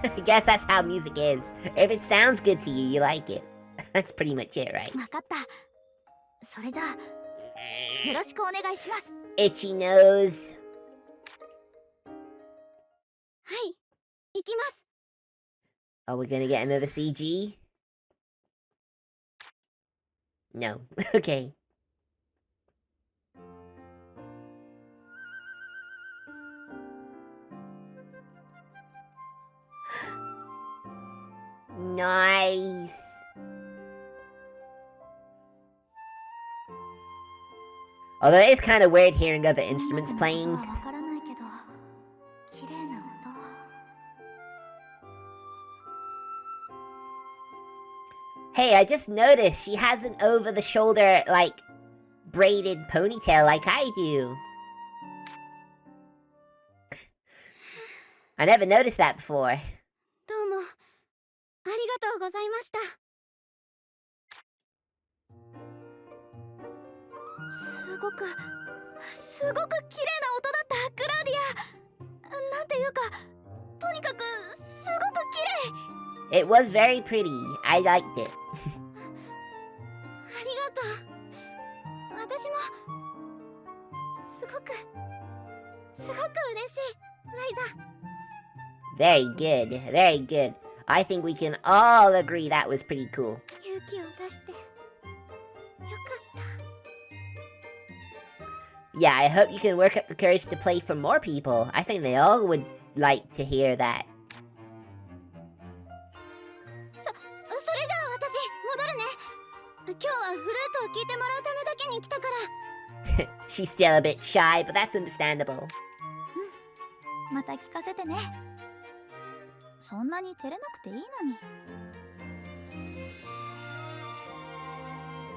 I guess that's how music is. If it sounds good to you, you like it. That's pretty much it, right? わかった。それじゃあよろしくお願いします。 Itchy nose. はい、行きます。 Are we gonna get another CG? No. Okay. Nice. Although it is kind of weird hearing other instruments playing. わからないけど綺麗な音。 Hey, I just noticed she has an over-the-shoulder, like, braided ponytail like I do. I never noticed that before. どうもありがとうございました。すごく綺麗な音だったクラウディア。なんていうかとにかくすごく綺麗。 It was very pretty. I liked it. ありがとう。私もすごく嬉しい、ライザ。 Very good, very good. I think we can all agree that was pretty cool. 勇気を出してよかった。Yeah, I hope you can work up the courage to play for more people. I think they all would like to hear that. それじゃあ私戻るね。今日はフルートを聴いてもらうためだけに来たから。She's still a bit shy, but that's understandable. また聞かせてね。そんなに照れなくていいのに。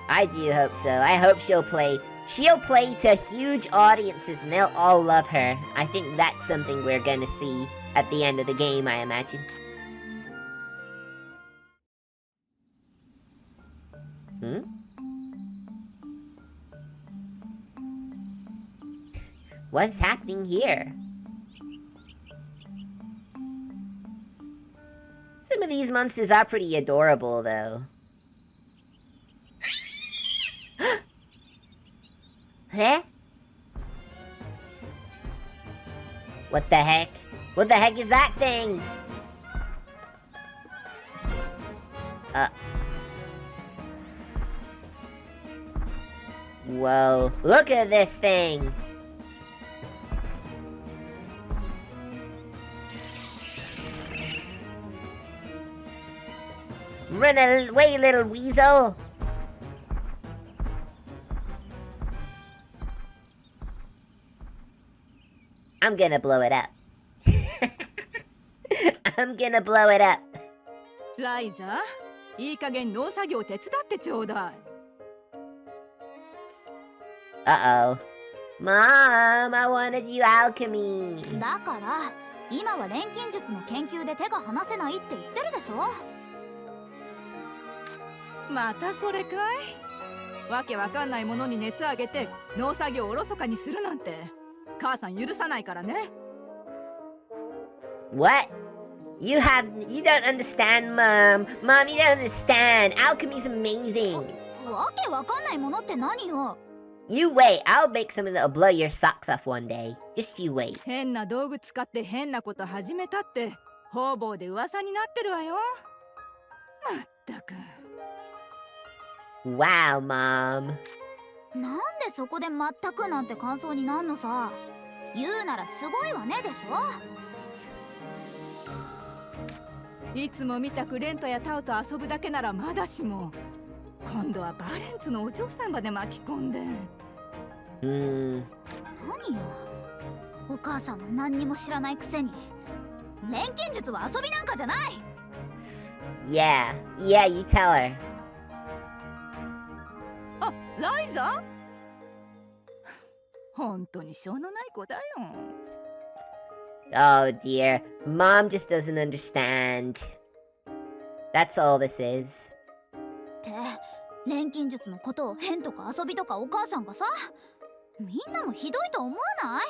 I do hope so. I hope she'll play. She'll play to huge audiences and they'll all love her. I think that's something we're gonna see at the end of the game, I imagine. Hmm? What's happening here? Some of these monsters are pretty adorable, though. Huh? What the heck? What the heck is that thing? Whoa. Look at this thing! Run away, little weasel! I'm gonna blow it up. I'm gonna blow it up. ライザ、いい加減農作業手伝ってちょうだい。Uh-oh. Mom, I wanna do alchemy. だから今は錬金術の研究で手が離せないって言ってるでしょ。またそれかい。わけわかんないものに熱あげて農作業をおろそかにするなんて母さん許さないからね。What? You don't understand, Mom. Mom, you don't understand. Alchemy's amazing. わけわかんないものって何よ。You wait. I'll make something that'll blow your socks off one day. Just you wait. 変な道具使って変なこと始めたって方々で噂になってるわよ。まったく。Wow, Mom. なんでそこで全くなんて感想になんのさ。言うならすごいわねでしょ。いつも見たくレントやタウと遊ぶだけならまだしも、今度はバレンツのお嬢さんまで巻き込んで。何よ、お母さんは何にも知らないくせに。錬金術は遊びなんかじゃない。Yeah, you tell her. あ、ライザ？本当にしょうのない子だよ。Oh dear, Mom just doesn't understand. That's all this is. って錬金術のことを変とか遊びとかお母さんがさ、みんなもひどいと思わない？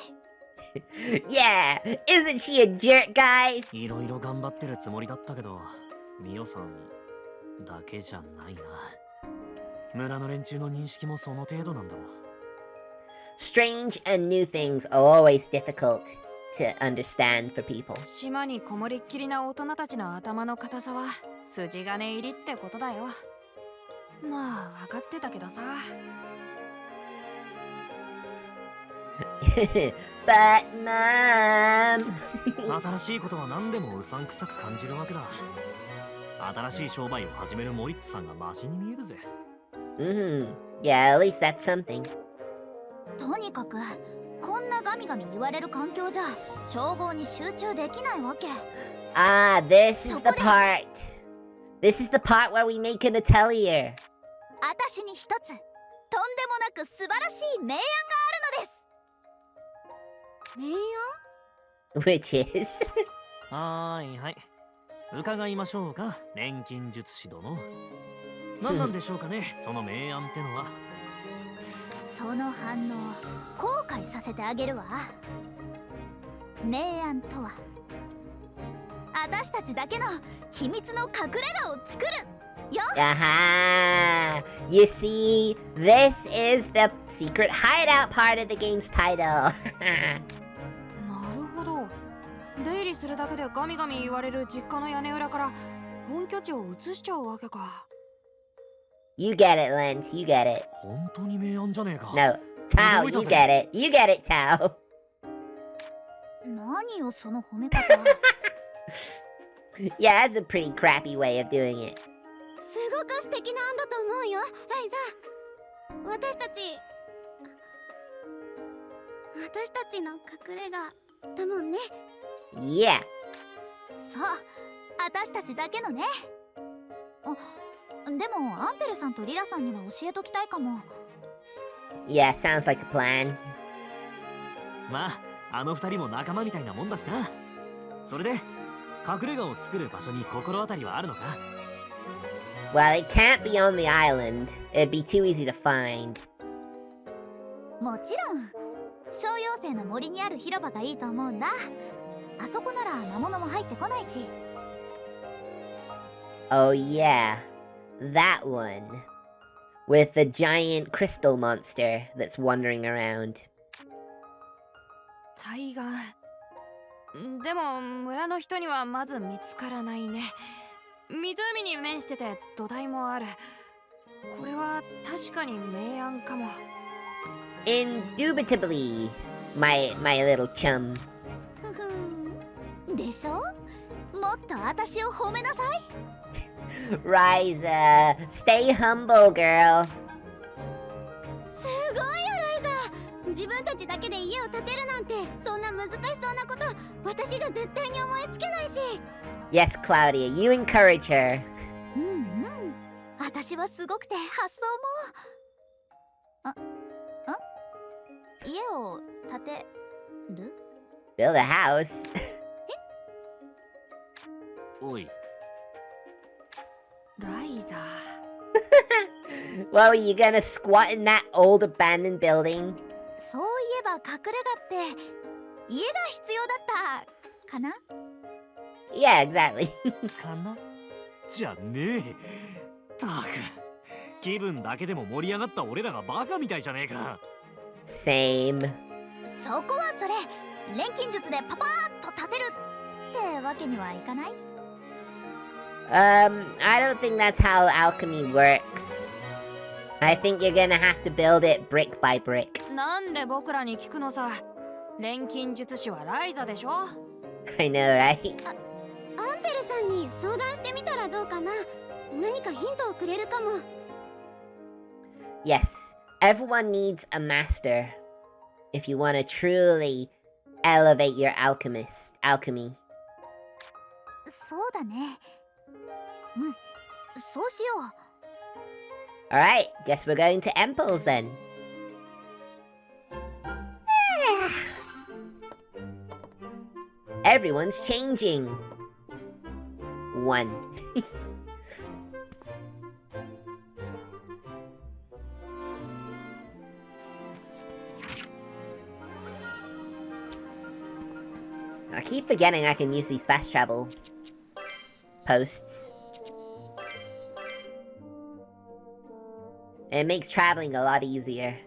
Yeah, isn't she a jerk, guys? いろいろ頑張ってるつもりだったけど、ミオさんだけじゃないな。村の連中の認識もその程度なんだろう。Strange and new things are always difficult to understand for people. 島にこもりっきりな大人たちの頭の固さは筋金入りってことだよ。まあ分かってたけどさ。But Mom. 新しいことは何でもうさんくさく感じるわけだ。新しい商売を始めるモリッツさんがマシに見えるぜ。Yeah, at least that's something. とにかくこんなガミガミ言われる環境じゃ調合に集中できないわけ。Ah, this is the part. This is the part where we make an atelier. 私に一つとんでもなく素晴らしい名案があるのです。名案？ Which is? はいはい。伺いましょうか、錬金術師殿。何なんでしょうかね、その名案ってのは。その反応後悔させてあげるわ。名案とは私たちだけの秘密の隠れ家を作るよ。Aha! You see, this is the secret hideout part of the game's title. なるほど。出入りするだけでガミガミ言われる実家の屋根裏から本拠地を移しちゃうわけか。You get it, Lens. You get it. 本当に名案じゃねえか。No, Tao, you get it. You get it, Tao. 何よその褒め方。 Yeah, that's a pretty crappy way of doing it. すごく素敵な案だと思うよ、ライザ。私たちの隠れ家だもんね。 Yeah. そう、私たちだけのね。でもアンペルさんとリラさんには教えときたいかも。 Yeah, sounds like a plan. まあ、あの二人も仲間みたいなもんだしな。それで、隠れ家を作る場所に心当たりはあるのか？ Well, it can't be on the island. It'd be too easy to find. もちろん小妖精の森にある広場がいいと思うんだ。あそこなら魔物も入ってこないし。 Oh, yeah. That one. With the giant crystal monster that's wandering around. タイガでも村の人にはまず見つからないね。湖に面してて土台もある。これは確かに明暗かも。 Indubitably, my little chum. ふふんでしょ。もっと私を褒めなさい。 Ryza, stay humble, girl. すごいよ、ライザ。自分たちだけで家を建てるなんて、そんな難しそうなこと私じゃ絶対に思いつけないし。 Yes, Claudia, you encourage her. うんうん、私はすごくて発想も。家を建てる？ Build a house. おい。ライザ Well, are you gonna squat in that old abandoned building? そういえば隠れ家って家が必要だったかな？ Yeah, exactly. かな？じゃねえ。たく。気分だけでも盛り上がった俺らがバカみたいじゃねえか。 Same. そこはそれ錬金術でパパーッと立てるってわけにはいかない？ I don't think that's how alchemy works. I think you're gonna have to build it brick by brick. なんで僕らに聞くのさ。錬金術師はライザでしょ。 I know, right? アンペルさんに相談してみたらどうかな。何かヒントをくれるかも。 Yes, everyone needs a master if you want to truly elevate your alchemy. そうだね。うん、そうしよう。 Alright, guess we're going to Emples then. Everyone's changing. One. I keep forgetting I can use these fast travel posts. It makes traveling a lot easier.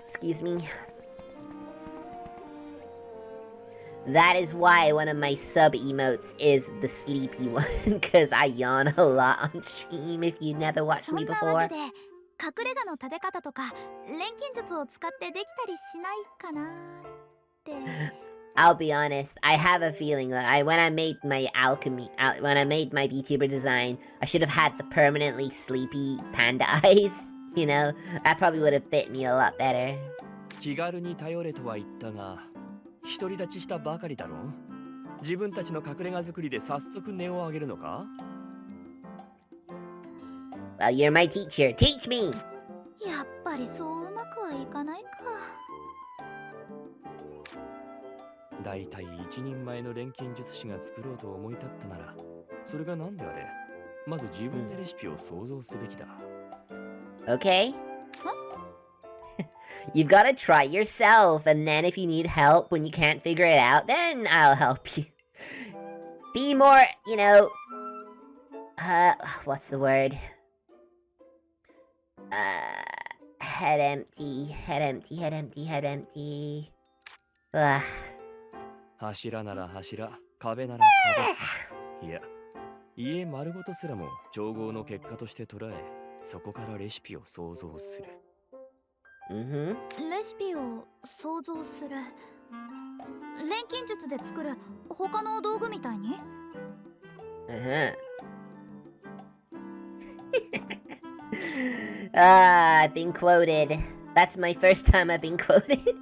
Excuse me. That is why one of my sub emotes is the sleepy one, because I yawn a lot on stream if you never watched me そんなわ before. けで隠れ家の建て方とか錬金術を使ってできたりしないかなって。 I'll be honest, I have a feeling that when I made my VTuber design, I should have had the permanently sleepy panda eyes. You know, that probably would have fit me a lot better. 気軽に頼れとは言ったが、独り立ちしたばかりだろ。自分たちの隠れ家作りで早速値を上げるのか？ Well, you're my teacher. Teach me! やっぱりそううまくはいかないか。だいたい一人前の錬金術師が作ろうと思い立ったなら、それが何であれ、まず自分でレシピを想像すべきだ。Okay? You've got to try yourself, and then if you need help when you can't figure it out, then I'll help you. Be more, you know... what's the word? Head empty.柱なら柱、壁なら壁。いや、家丸ごとすらも調合の結果として捉え、そこからレシピを想像する。レシピを想像する。錬金術で作る他の道具みたいに。I've been quoted. That's my first time I've been quoted.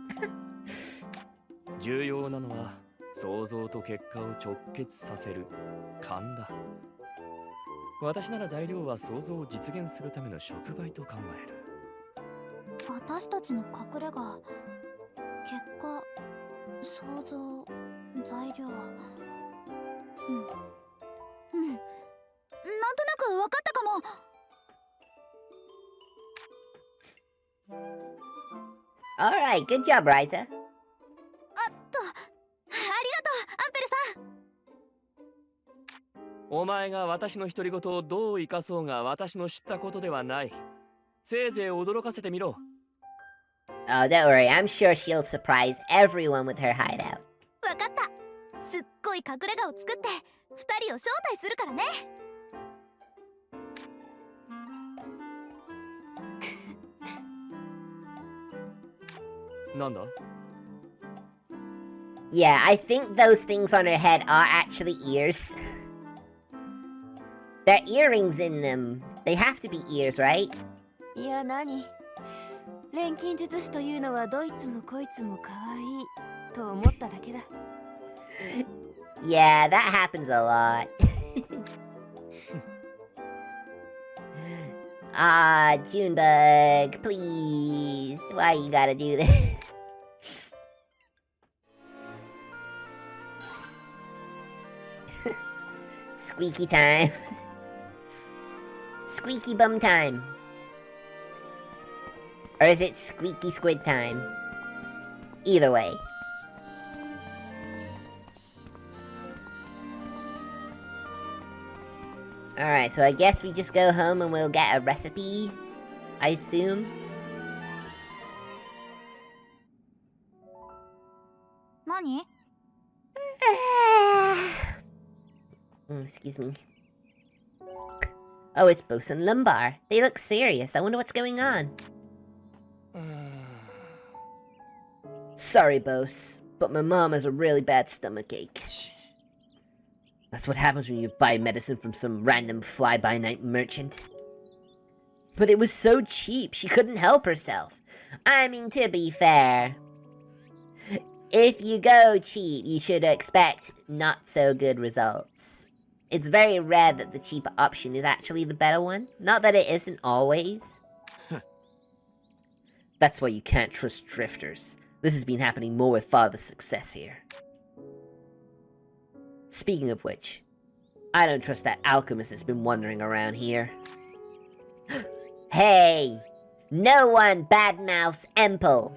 重要なのは想像と結果を直結させる勘だ。私なら材料は想像を実現するための触媒と考える。私たちの隠れ家、結果、想像、材料。なんとなく分かったかも。Alright, good job, Ryza. ありがとう、アンペルさん。お前が私の独り言をどう生かそうが私の知ったことではない。せいぜい驚かせてみろ。Oh, don't worry. I'm sure she'll surprise everyone with her hideout. 分かった。すっごい隠れ家を作って2人を招待するからね。なんだ？ Yeah, I think those things on her head are actually ears. There are earrings in them. They have to be ears, right? いや何、錬金術師というのはどいつもこいつも可愛いと思っただけだ。Yeah, that happens a lot. Ah, Junebug, please. Why you gotta do this? Squeaky time. Squeaky bum time. Or is it squeaky squid time? Either way. Alright, so I guess we just go home and we'll get a recipe, I assume. 何？ Excuse me. Oh, it's Bose and Lumbar. They look serious. I wonder what's going on. Sorry, Bose, but my mom has a really bad stomachache. That's what happens when you buy medicine from some random fly-by-night merchant. But it was so cheap, she couldn't help herself. I mean, to be fair, if you go cheap, you should expect not so good results. It's very rare that the cheaper option is actually the better one. Not that it isn't always. That's why you can't trust drifters. This has been happening more with Father's success here. Speaking of which, I don't trust that alchemist that's been wandering around here. Hey! No one badmouths Empel!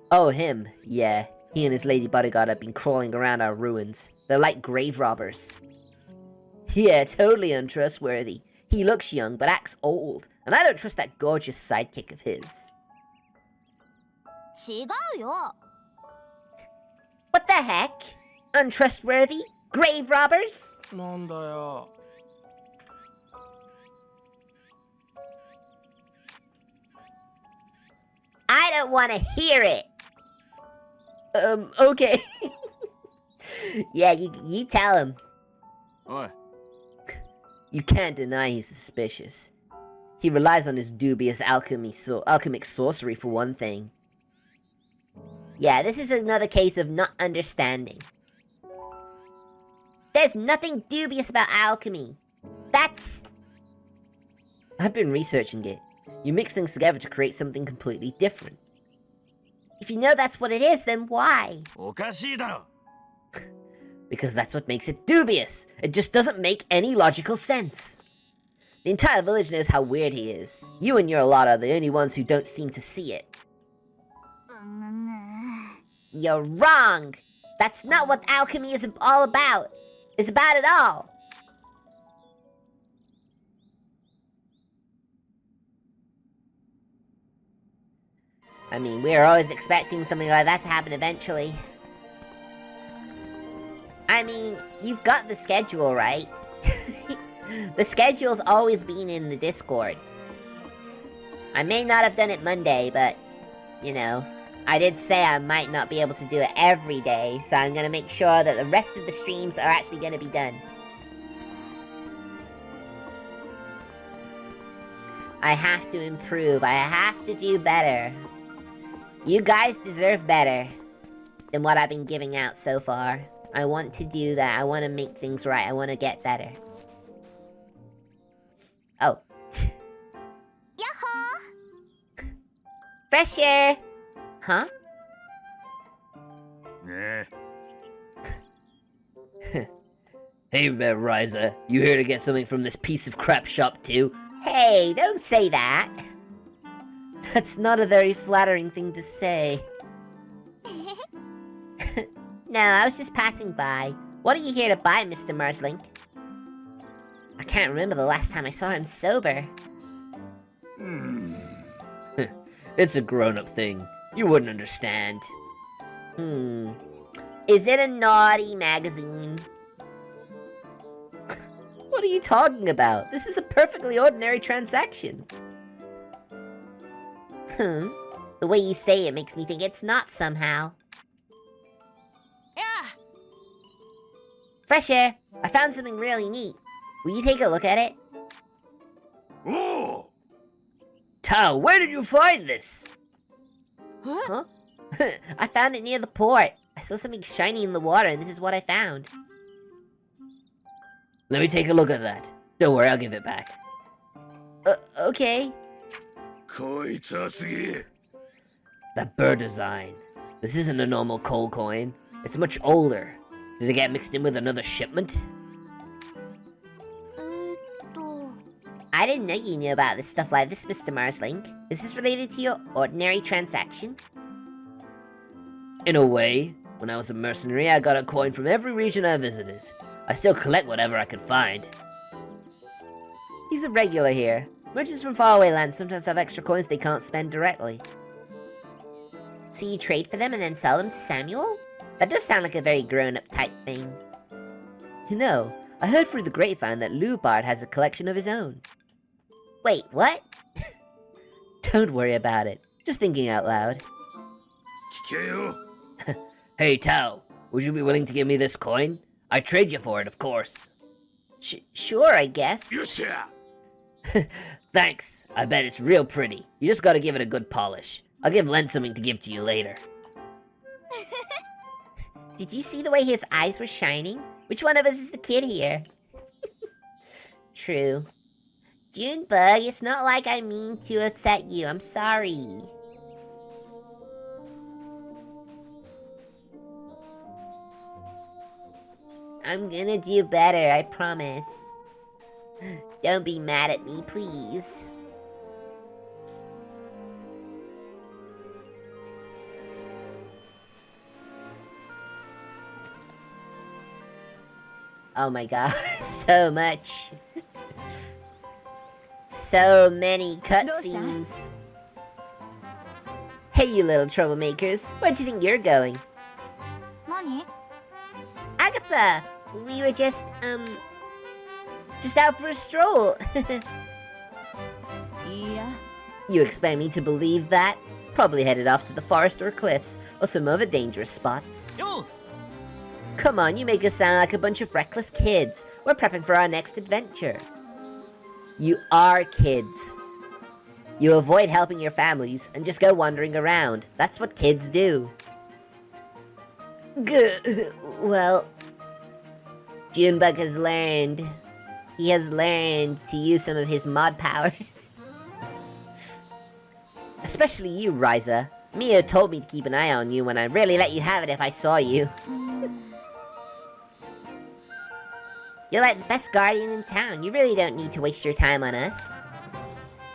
Oh, him. Yeah, he and his lady bodyguard have been crawling around our ruins. They're like grave robbers. Yeah, totally untrustworthy. He looks young, but acts old. And I don't trust that gorgeous sidekick of his. 違うよ。 What the heck? Untrustworthy? Grave robbers? なんだよ。I don't want to hear it! Okay. Yeah, you tell him. おい。 You can't deny he's suspicious. He relies on his dubious alchemic sorcery for one thing. Yeah, this is another case of not understanding. There's nothing dubious about alchemy. That's... I've been researching it. You mix things together to create something completely different. If you know that's what it is, then why? おかしいだろ。 Because that's what makes it dubious. It just doesn't make any logical sense. The entire village knows how weird he is. You and your lot are the only ones who don't seem to see it. You're wrong! That's not what alchemy is all about. It's about it all. I mean, we're always expecting something like that to happen eventually. I mean, you've got the schedule, right? The schedule's always been in the Discord. I may not have done it Monday, but, you know, I did say I might not be able to do it every day, so I'm gonna make sure that the rest of the streams are actually gonna be done. I have to improve. I have to do better. You guys deserve better than what I've been giving out so far. I want to do that. I want to make things right. I want to get better. Oh. Yahoo! Fresh air! Huh? Yeah. Hey there, Ryza. You here to get something from this piece of crap shop too? Hey, don't say that. That's not a very flattering thing to say. No, I was just passing by. What are you here to buy, Mr. Marslink? I can't remember the last time I saw him sober. It's a grown-up thing. You wouldn't understand. Is it a naughty magazine? What are you talking about? This is a perfectly ordinary transaction. The way you say it makes me think it's not somehow. Yeah. Fresh air! I found something really neat. Will you take a look at it? Oh! Tao, where did you find this? Huh? I found it near the port. I saw something shiny in the water, and this is what I found. Let me take a look at that. Don't worry, I'll give it back. Okay. That bird design. This isn't a normal coal coin. It's much older. Did it get mixed in with another shipment? I didn't know you knew about this stuff like this, Mr. Marslink. Is this related to your ordinary transaction? In a way. When I was a mercenary, I got a coin from every region I visited. I still collect whatever I can find. He's a regular here. Merchants from faraway lands sometimes have extra coins they can't spend directly. So you trade for them and then sell them to Samuel? That does sound like a very grown-up type thing. You know, I heard through the grapevine that Lubard has a collection of his own. Wait, what? Don't worry about it. Just thinking out loud. Hey, Tao, would you be willing to give me this coin? I'd trade you for it, of course. Sure, I guess. Thanks. I bet it's real pretty. You just gotta give it a good polish. I'll give Len something to give to you later. Did you see the way his eyes were shining? Which one of us is the kid here? True. Junebug, it's not like I mean to upset you. I'm sorry. I'm gonna do better, I promise. Don't be mad at me, please. Oh my god, so much. So many cutscenes. Hey, you little troublemakers. Where do you think you're going? Nani? Agatha! We were just out for a stroll. Yeah. You expect me to believe that? Probably headed off to the forest or cliffs, or some other dangerous spots. Yo! Come on, you make us sound like a bunch of reckless kids. We're prepping for our next adventure. You are kids. You avoid helping your families and just go wandering around. That's what kids do. Well, Junebug has learned. He has learned to use some of his mod powers. Especially you, Ryza. Mia told me to keep an eye on you when I'd really let you have it if I saw you. You're like the best guardian in town. You really don't need to waste your time on us.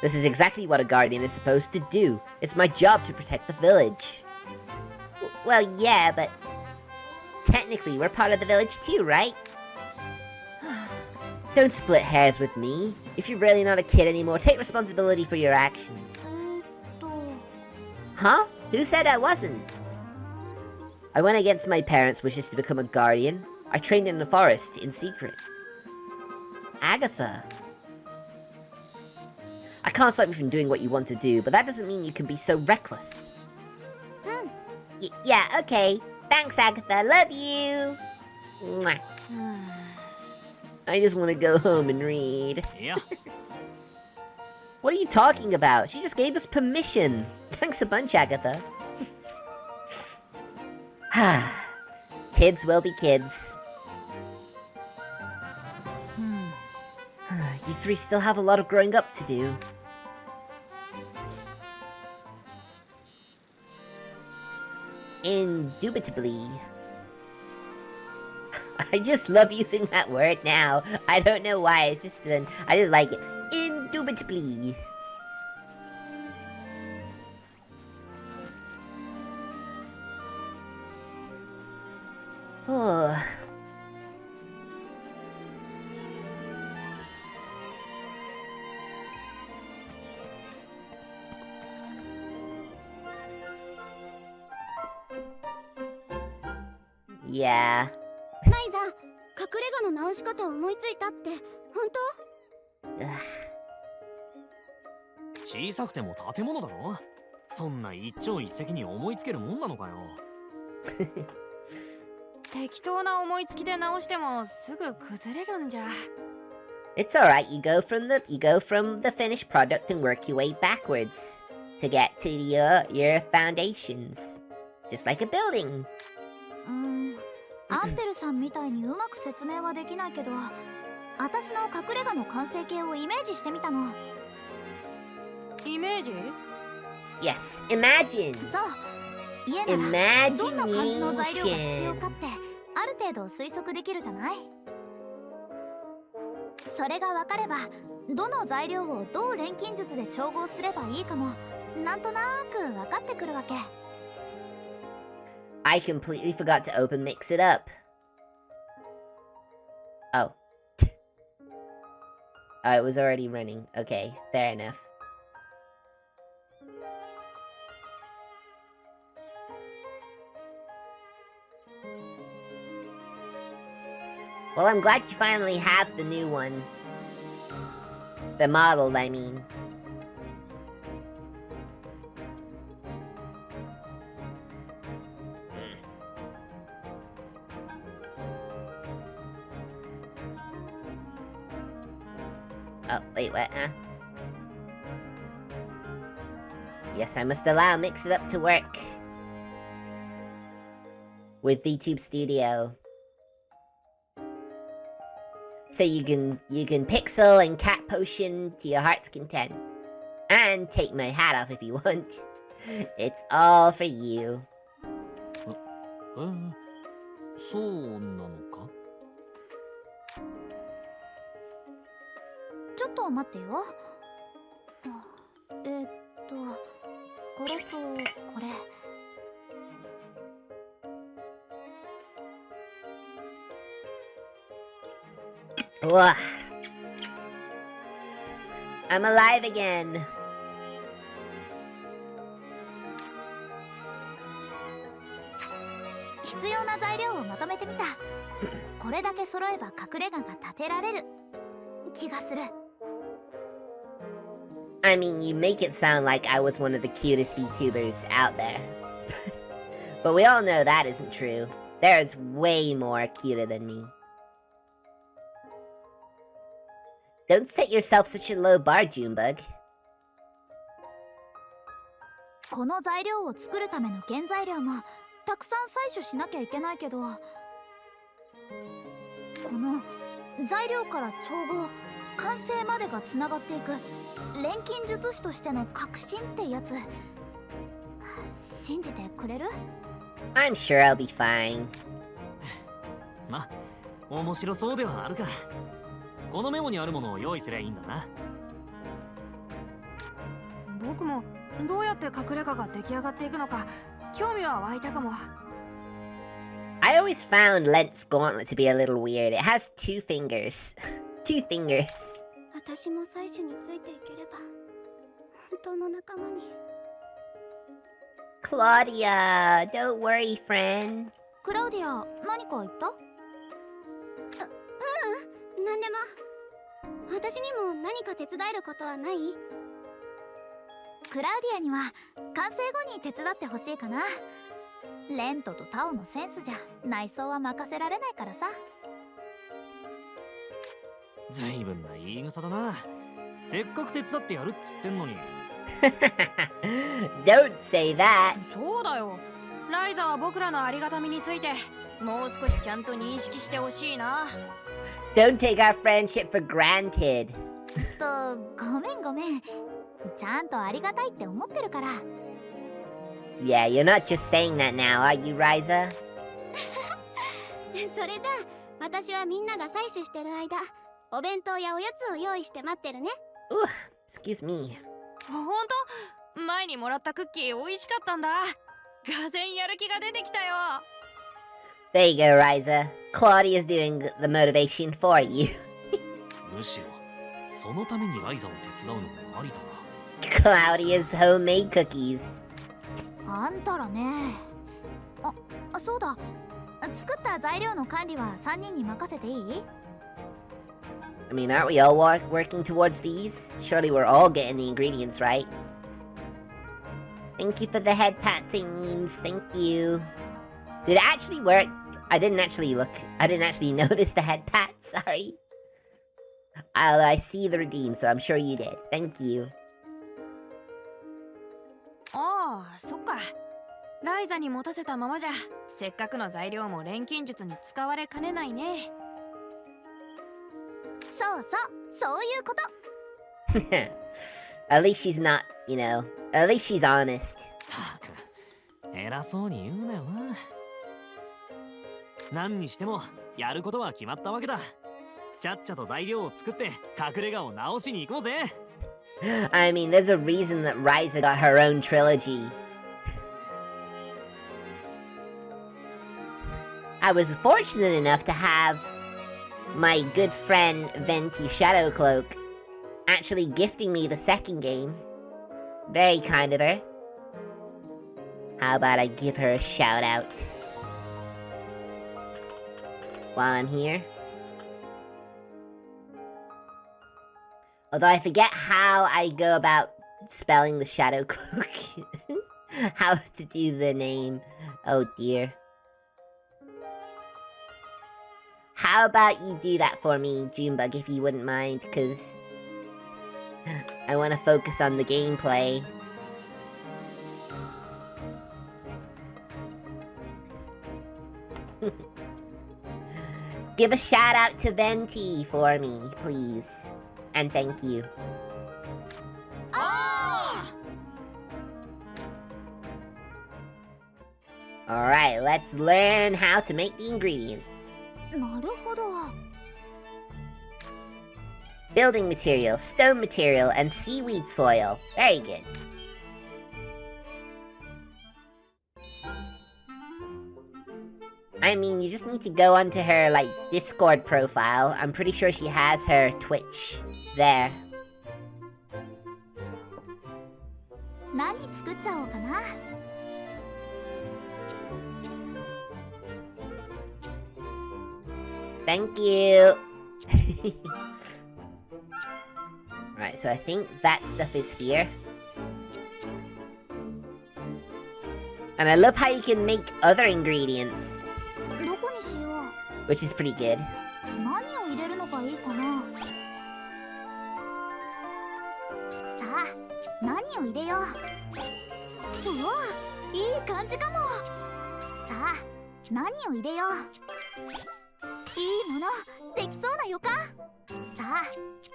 This is exactly what a guardian is supposed to do. It's my job to protect the village. Well, yeah, but technically we're part of the village too, right? Don't split hairs with me. If you're really not a kid anymore, take responsibility for your actions. Huh? Who said I wasn't? I went against my parents' wishes to become a guardian. I trained in the forest in secret. Agatha. I can't stop you from doing what you want to do, but that doesn't mean you can be so reckless. Yeah, okay. Thanks, Agatha. Love you. Mwah. I just want to go home and read. Yeah. What are you talking about? She just gave us permission. Thanks a bunch, Agatha. Kids will be kids. You three still have a lot of growing up to do. Indubitably. I just love using that word now. I don't know why. It's just I just like it. Indubitably. Oh. Yeah. ライザ、隠れ家の直し方を思いついたって本当？小さくても建物だろ。そんな一朝一夕に思いつけるもんなのかよ。適当な思いつきで直してもすぐ崩れるんじゃ。It's alright, you go from the finished product and work your way backwards to get to your foundations. Just like a building. アンペルさんみたいにうまく説明はできないけど、私の隠れ家の完成形をイメージしてみたの。イメージ？ Yes, imagine. そう。家ならどんな感じの材料が必要かってある程度推測できるじゃない？それが分かればどの材料をどう錬金術で調合すればいいかもなんとなく分かってくるわけ。I completely forgot to open Mix It Up. Oh. Oh, it was already running. Okay, fair enough. Well, I'm glad you finally have the new one. The model, I mean. Oh, wait, what, huh? Yes, I must allow Mix It Up to work. With VTube Studio. So you can pixel and cat potion to your heart's content. And take my hat off if you want. It's all for you. そうなのか？ちょっと待ってよ。これとこれ。Ugh. I'm alive again.「必要な材料をまとめてみた。これだけ揃えば隠れ家が建てられる気がする。I mean, you make it sound like I was one of the cutest VTubers out there. But we all know that isn't true. There's way more cuter than me. Don't set yourself such a low bar, Junebug. この材料を作るための原材料もたくさん採取しなきゃいけないけど、この材料から調合完成までがつながっていく錬金術師としての革新ってやつ信じてくれる？ I'm sure I'll be fine. ま、面白そうではあるか。このメモにあるものを用意すりゃいいんだな。僕もどうやって隠れ家が出来上がっていくのか興味は湧いたかも。I always found Lent's gauntlet to be a little weird. It has two fingers. Two fingers. 私も採取についていければ本当の仲間に。Claudia, don't worry, friend. クラウディア、何か言った？なんでも。私にも何か手伝えることはない？クラウディアには完成後に手伝ってほしいかな。レントとタオのセンスじゃ内装は任せられないからさ。ずいぶんな言い草だな。せっかく手伝ってやるっつってんのに。Don't say that. そうだよ。ライザは僕らのありがたみについてもう少しちゃんと認識してほしいな。Don't take our friendship for granted. ごめんごめん。ちゃんとありがたいって思ってるから。Yeah, you're not just saying that now, are you, Ryza? それじゃあ私はみんなが採取してる間、お弁当やおやつを用意して待ってるね。Excuse me. ほんと？前にもらったクッキー美味しかったんだ。がぜんやる気が出てきたよ。There you go, Ryza. Claudia's doing the motivation for you. むしろそのためにライザを手伝うのもありだな。Claudia's homemade cookies. あんたらね。そうだ。作った材料の管理は3人に任せていい？ I mean, aren't we all working towards these? Surely we're all getting the ingredients right. Thank you for the head pats, Ames. Thank you. Did it actually work? I didn't actually notice the head pat. Sorry. I see the redeem, so I'm sure you did. Thank you. ああ、そっか。ライザに持たせたままじゃせっかくの材料も錬金術に使われかねないね。そういうこと。At least she's not, at least she's honest. たく、偉そうに言うなよな。何にしてもやることは決まったわけだ。ちゃっちゃと材料を作って隠れ家を直しに行こうぜ。I mean, there's a reason that Ryza got her own trilogy. I was fortunate enough to have my good friend Venti Shadowcloak actually gifting me the second game. Very kind of her. How about I give her a shout out while I'm here? Although I forget how I go about spelling the Shadowcloak. How to do the name. Oh dear. How about you do that for me, Junebug, if you wouldn't mind, because I want to focus on the gameplay. Give a shout out to Venti for me, please. And thank you. Alright, let's learn how to make the ingredients. なるほど。Building material, stone material, and seaweed soil. Very good. I mean, you just need to go onto her, Discord profile. I'm pretty sure she has her Twitch there. 何作っちゃおうかな。Thank you! Right, so I think that stuff is here. And I love how you can make other ingredients, どこにしよう。 which is pretty good. 何を入れるのがいいかな。さあ、何を入れよう。うわ、いい感じかも。さあ、何を入れよう。いいものできそうな予感。さあ、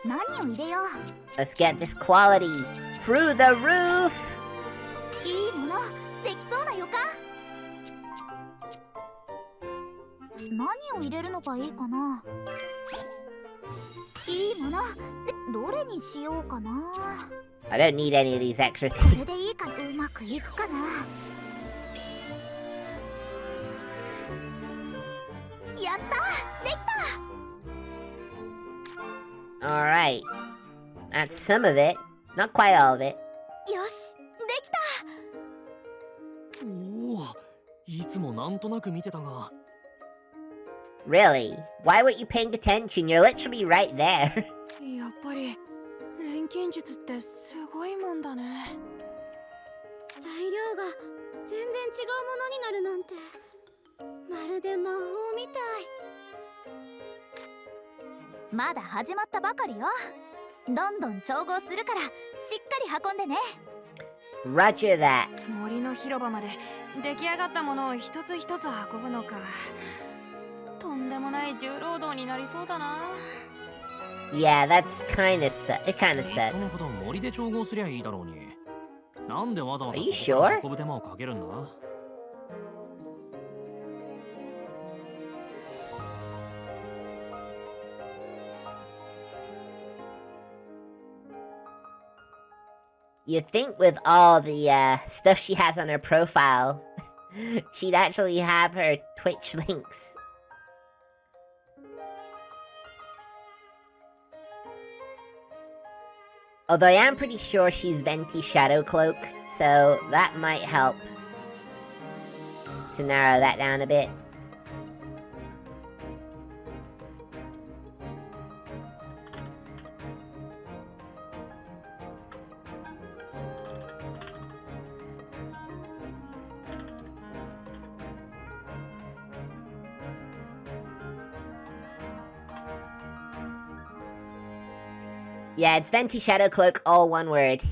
何を入れよう。 Let's get this quality through the roof! いいものできそうな予感。何を入れるのがいいかな。いいものでどれにしようかな。 I don't need any of these extra こ things. れでいいかな。うまくいくかな。やったできた。 Alright. That's some of it. Not quite all of it. よしできた。おお、いつもなんとなく見てたが、Really? Why weren't you paying attention? You're literally right there. やっぱり錬金術ってすごいもんだね。材料が全然違うものになるなんて、まるで魔法みたい。まだ始まったばかりよ。どんどん調合するからしっかり運んでね。 Roger that. 森の広場まで出来上がったものを一つ一つ運ぶのか。とんでもない重労働になりそうだな。Yeah, that's kinda it kinda その sucks. こと森で調合すりゃいいだろうに。なんでわざわざ Are you ここから sure? 運ぶ手間をかけるんだ？ You think with all the stuff she has on her profile, she'd actually have her Twitch links. Although I am pretty sure she's Venti Shadowcloak, so that might help to narrow that down a bit. Yeah, it's Venti Shadowcloak, all one word.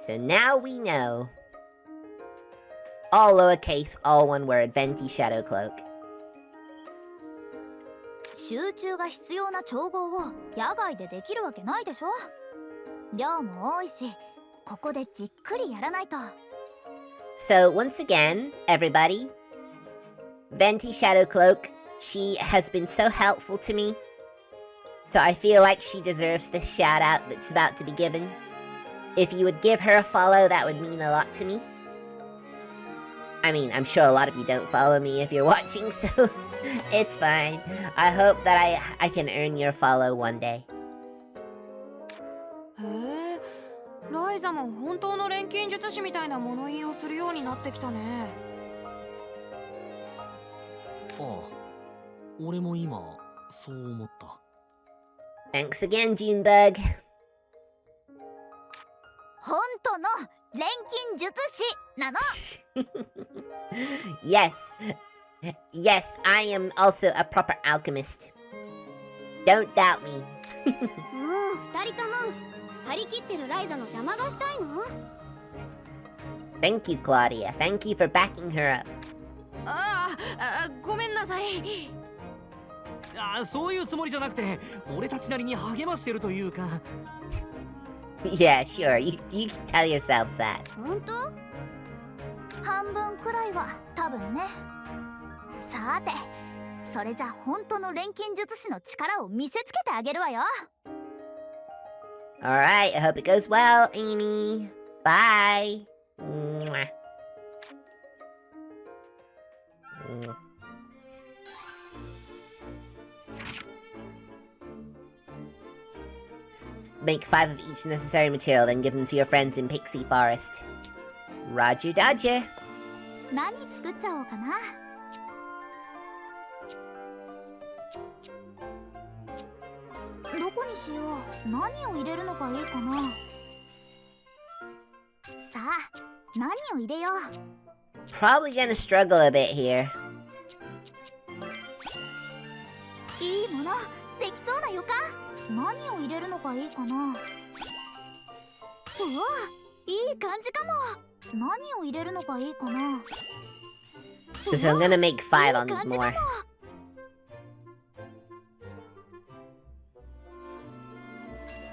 So now we know. All lowercase, all one word, Venti Shadowcloak. 集中が必要な調合を野外でできるわけないでしょ。量も多いし、ここでじっくりやらないと。 So once again, everybody, Venti Shadowcloak, she has been so helpful to me. So I feel like she deserves this shout out that's about to be given. If you would give her a follow, that would mean a lot to me. I mean, I'm sure a lot of you don't follow me if you're watching, so it's fine. I hope that I can earn your follow one day. へえ、ライザも本当の錬金術師みたいな物言いをするようになってきたね。ああ、俺も今そう思った。 Thanks again, Junebug. 本当の錬金術師なの。Yes. Yes, I am also a proper alchemist. Don't doubt me. もう二人とも張り切ってるライザの邪魔がしたいの？ Thank you, Claudia. Thank you for backing her up. ごめんなさい。そういうつもりじゃなくて、俺たちなりに励ましてるというか。Yeah, sure. You can tell yourselves that. 本当？半分くらいは多分ね。さて、それじゃ本当の錬金術師の力を見せつけてあげるわよ。 Alright, I hope it goes well, Amy. Bye. Mwah. Mwah. Make 5 of each necessary material, then give them to your friends in Pixie Forest. Roger Dodger. 何作っちゃおうかな。どこにしよう。何を入れるのがいいかな。さあ、何を入れよう。 Probably gonna struggle a bit here. いいもの、できそうな予感。何を入れるのがいいかな。うわ、いい感じかも。何を入れるのがいいかな。 So I'm gonna make 5 on these more.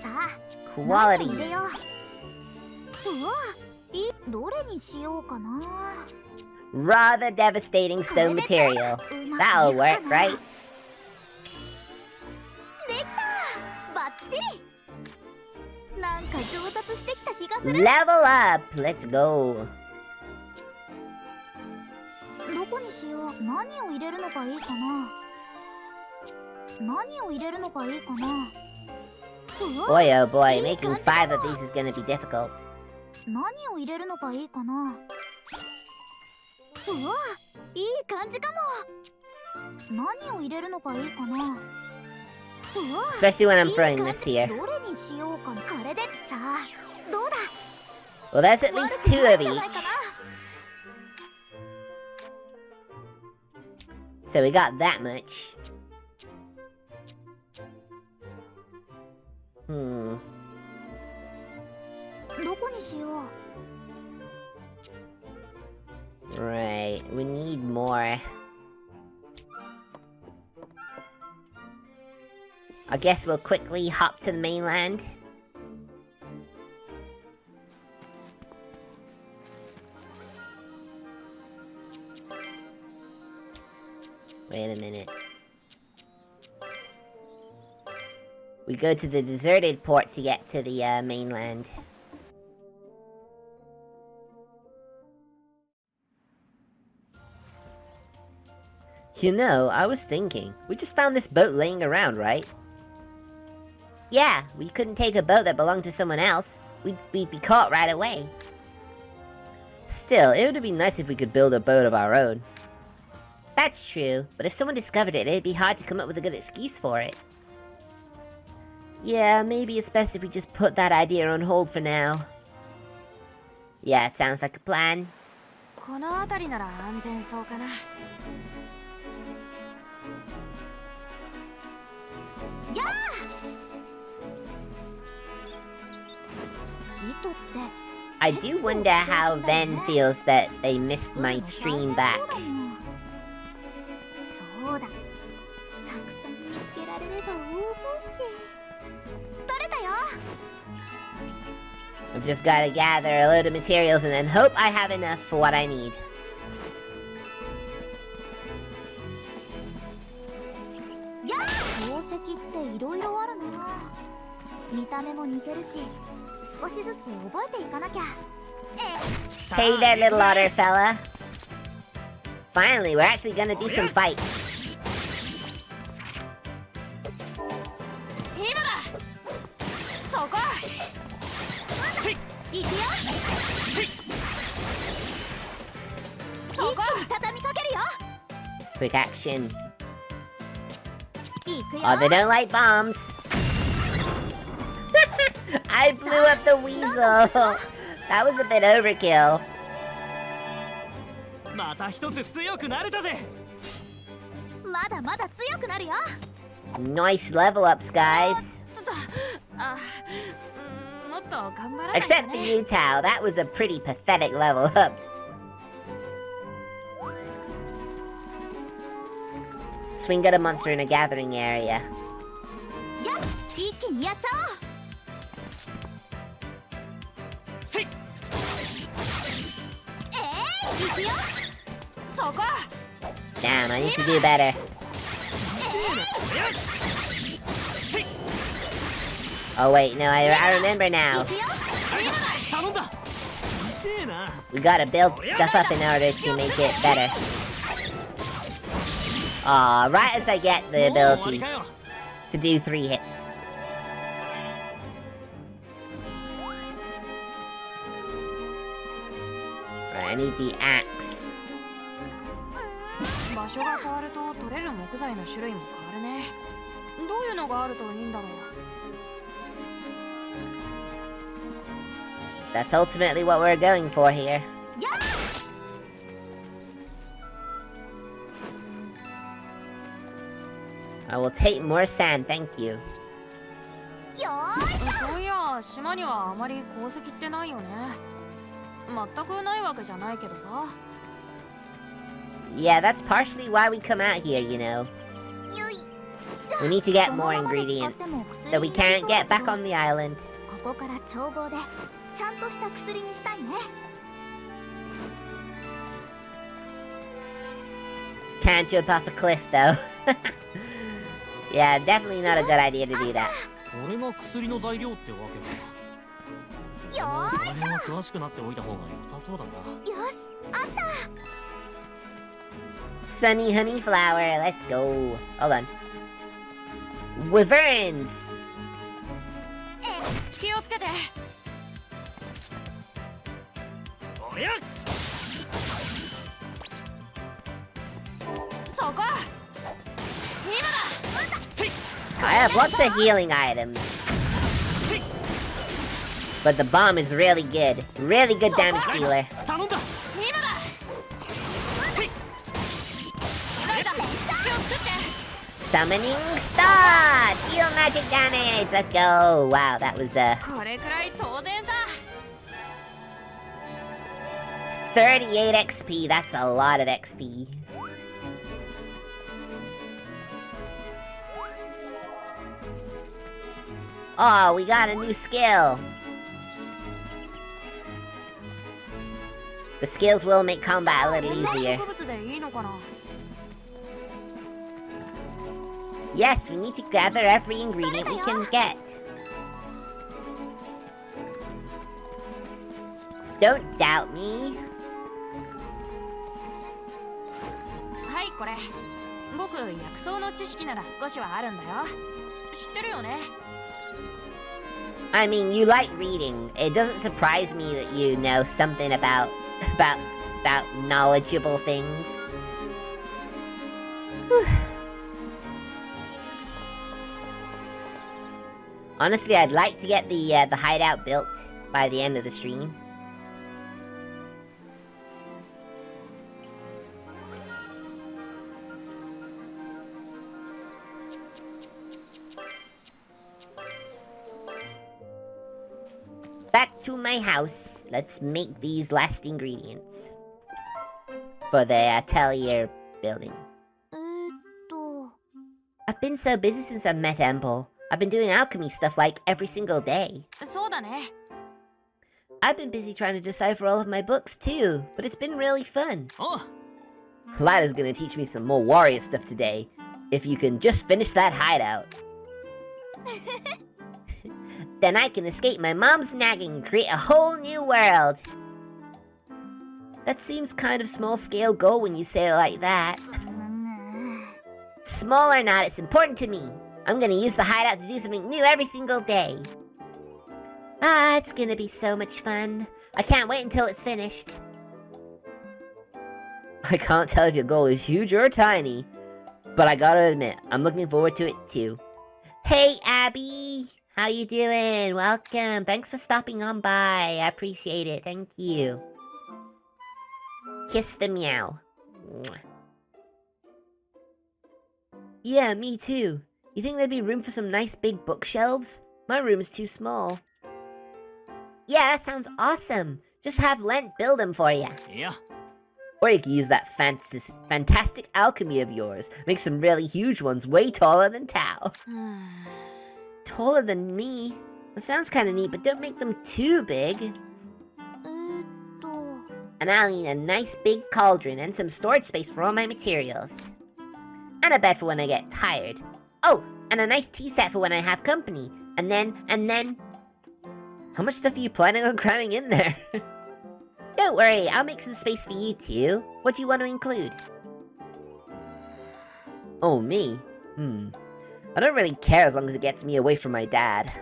さあ、 Quality. 何を入れよう。うわ、どれにしようかな。 Rather devastating stone material. That'll work, right? できた！バッチリ！なんか上達してきた気がする。 Level up! Let's go. どこにしよう。何を入れるのがいいかな。何を入れるのがいいかな。 Boy oh boy, making 5 of these is gonna be difficult. 何を入れるのがいいかな。うわ、いい感じかも。何を入れるのがいいかな。うわ、 Especially when I'm throwing this here. どれにしようかな。これでさあ、どうだ。 Well, there's at least 2 of each. So we got that much. Hmm. どこにしよう。 Right, we need more. I guess we'll quickly hop to the mainland. Wait a minute. We go to the deserted port to get to the mainland. You know, I was thinking, we just found this boat laying around, right? Yeah, we couldn't take a boat that belonged to someone else. We'd be caught right away. Still, it would be nice if we could build a boat of our own. That's true, but if someone discovered it, it'd be hard to come up with a good excuse for it. Yeah, maybe it's best if we just put that idea on hold for now. Yeah, it sounds like a plan. この辺りなら安全そうかな。やあ。糸って。 I do wonder how Ven feels that they missed my stream back. そうだ。たくさん見つけられれば大儲け。取れたよ。 I've just gotta gather a load of materials and then hope I have enough for what I need. やあ。宝石っていろいろあるな。見た目も似てるし、少しずつ覚えていかなきゃ。Hey there, little otter fella. Finally, we're actually gonna do some fights. 今だ。そこ。行くよ。そこ。一気に畳みかけるよ。 Quick action. 行くよ。 Oh, they don't like bombs. I blew up the weasel. That was a bit overkill. また一つ強くなれたぜ。まだまだ強くなるよ。 Nice level ups, guys. ちょっと、あ、もっと頑張らないと Except for ね。 you, Tao. That was a pretty pathetic level up. Swing at a monster in a gathering area. やっ、一気にやっちゃおう。せい。行くよ。そこ。 Damn, I need to do better. Oh wait, no, I remember now. 頼んだ。痛えな。 We gotta build stuff up in order to make it better. Aw, right as I get the ability to do 3 hits. Right, I need the axe. 場所が変わると取れる木材の種類も変わるね。どういうのがあるといいんだろう。 That's ultimately what we're going for here. I will take more sand, thank you. そういや、島にはあまり鉱石ってないよね。全くないわけじゃないけどさ。 Yeah, that's partially why we come out here, you know. We need to get more ingredients that we can't get back on the island. ここから調合でちゃんとした薬にしたいね。 Can't jump off a cliff, though. Yeah, definitely not a good idea to do that. これが薬の材料ってわけか。この辺は詳しくなっておいた方が良さそうだな。よし、あった。 Sunny honey flower, let's go. Hold on. Wyverns! 気をつけて。そこ今だ I have lots of healing items. But the bomb is really good. Really good damage dealer. 頼んだ。今だライダー隙を作って Summoning star! Deal magic damage! Let's go! Wow, that was これくらい当然さ 38 XP. That's a lot of XP. Oh, we got a new skill. The skills will make combat a little easier. 植物でいいのかな Yes, we need to gather every ingredient we can get. Don't doubt me. はいこれ僕薬草の知識なら少しはあるんだよ知ってるよね I mean, you like reading. It doesn't surprise me that you know something about knowledgeable things. Whew. Honestly, I'd like to get the hideout built by the end of the stream. Back to my house. Let's make these last ingredients for the Atelier building. I've been so busy since I met Amble. I've been doing alchemy stuff like every single day. そうだね I've been busy trying to decipher all of my books too, but it's been really fun. お Lada's gonna teach me some more warrior stuff today. If you can just finish that hideout. Then I can escape my mom's nagging and create a whole new world. That seems kind of small-scale goal when you say it like that. Small or not, it's important to me. I'm gonna use the hideout to do something new every single day. Ah, it's gonna be so much fun. I can't wait until it's finished. I can't tell if your goal is huge or tiny, but I gotta admit, I'm looking forward to it too. Hey, Abby! How you doing? Welcome. Thanks for stopping on by. I appreciate it. Thank you. Kiss the meow. Mwah. Yeah, me too. You think there'd be room for some nice big bookshelves? My room is too small. Yeah, that sounds awesome. Just have Lent build them for you. Yeah. Or you can use that fantastic alchemy of yours. Make some really huge ones way taller than Tao. Taller than me? That sounds kinda neat, but don't make them too big. And I'll need a nice big cauldron and some storage space for all my materials. And a bed for when I get tired. Oh, and a nice tea set for when I have company. And then... How much stuff are you planning on cramming in there? Don't worry, I'll make some space for you too. What do you want to include? Oh, me? I don't really care as long as it gets me away from my dad.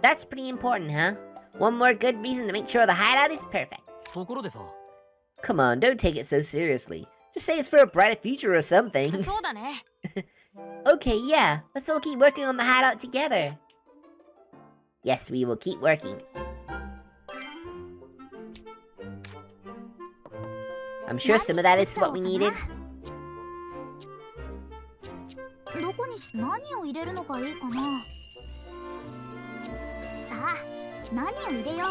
That's pretty important, huh? One more good reason to make sure the hideout is perfect. ところでさ Come on, don't take it so seriously. Just say it's for a brighter future or something. そうだね Okay, yeah. Let's all keep working on the hideout together. Yes, we will keep working. I'm sure some of that is what we needed. どこに何を入れるのがいいかなさあ何を入れよう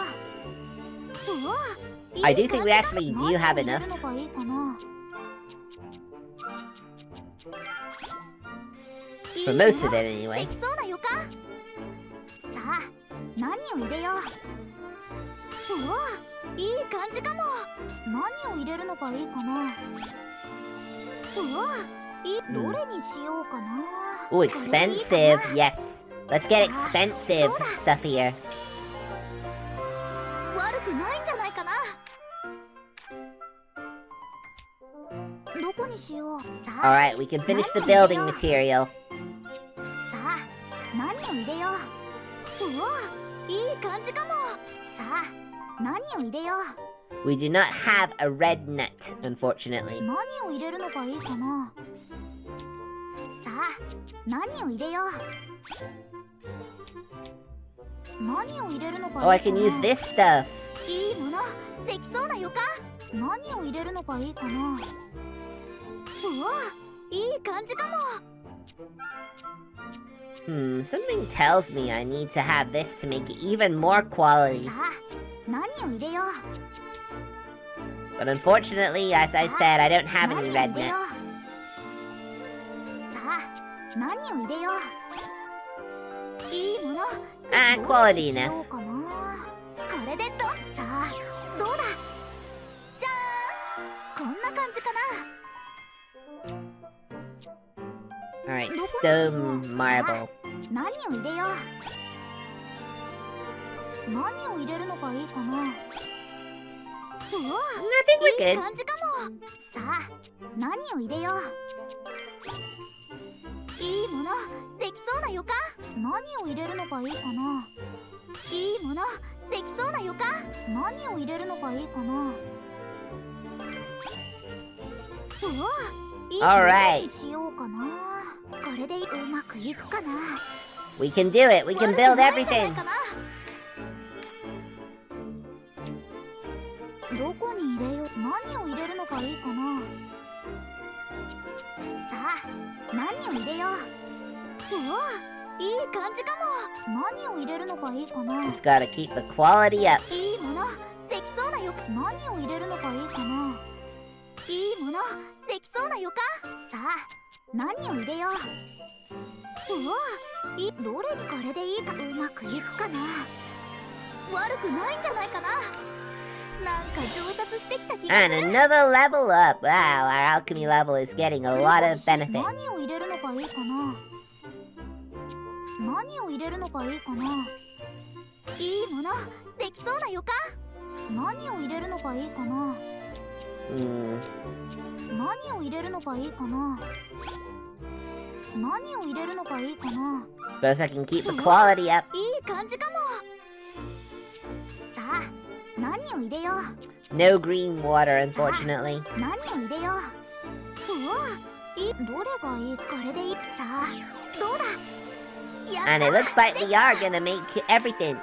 うわ I do think we actually do have enough. 何を入れるのがいいかな For most of it, anyway. できそうな予感さあ何を入れよううわいい感じかも何を入れるのがいいかなうわどれにしようかな Oh, expensive. Yes. Let's get expensive stuff here. 悪くないんじゃないかなどこにしようさあ Alright, we can finish the building material. さあ何を入れよううわいい感じかもさあ何を入れよう。 We do not have a red net, unfortunately. 何を入れるのがいいかな。さあ何を入れよう。何を入れるのがいいかな。 Oh, I can use this stuff. いいものできそうな予感。何を入れるのがいいかな。うわいい感じかも。Something tells me I need to have this to make it even more quality. さあ何を入れよう。 But unfortunately, as I said, I don't have any red nets. さあ何を入れよう。いいもの quality どう enough. しようかな。これでさあどうだ。じゃーんこんな感じかな。 Alright, stone marble. 何を入れよう。何を入れるのがいいかな。うわ I think we're いい good. 感じかも。さあ何を入れよう。いいものできそうな予感。何を入れるのがいいかな。いいものできそうな予感。何を入れるのがいいかな。うわいい Alright. にしようかな。これでうまくいくかな。 We can do it. We can build everything. どこに入れよう。何を入れるのがいいかな。さあ何を入れよう。うわいい感じかも。何を入れるのがいいかな。 Just gotta keep the quality up. いいものできそうな予感。何を入れるのがいいかな。いいものできそうな予感。さあ何を入れよう。うわどれにこれでいいか。うまくいくかな。悪くないんじゃないかな。なんか上達してきた気がす And る。 another level up. Wow, our alchemy level is getting a lot of benefit. 何を入れるのがいいかな。何を入れるのがいいかな。いいものできそうな予感。何を入れるのがいいかな。何を入れるのがいいかな。何を入れるのがいいかな。 Suppose I can keep the quality up. いい感じかも。さあ何を入れよう。 No green water, unfortunately. 何を入れよう。うわどれがいい。これでいい。さあどうだ。やった And it looks like we are gonna make everything.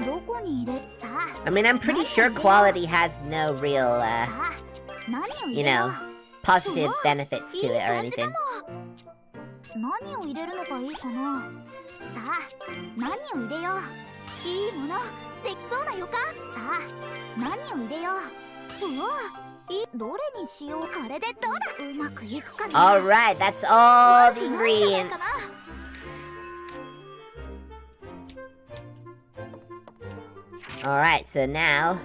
どこに入れ。さあ I mean, I'm pretty sure quality has no real, さあ何を入 you れよ know, う。 positive benefits い to い it or 感じか anything. も。何を入れるのがいいかな。さあ何を入れよう。いいものできそうな予感。さあ何を入れよう。どれにしよう。これでどうだ。うまくいくかな。 Alright, that's all the 悪くないんじゃない ingredients. かな。Alright, so now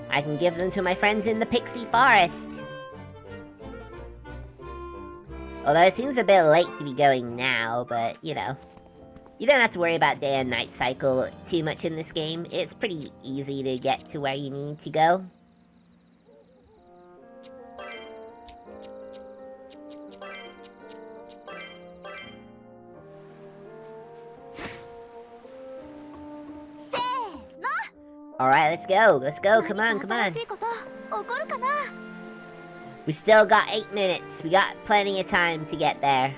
I can give them to my friends in the Pixie Forest. Although it seems a bit late to be going now, but you know. You don't have to worry about day and night cycle too much in this game. It's pretty easy to get to where you need to go. Alright, let's go. Let's go. Come on, come on. 新しいこと起こるかな。 We still got 8 minutes. We got plenty of time to get there.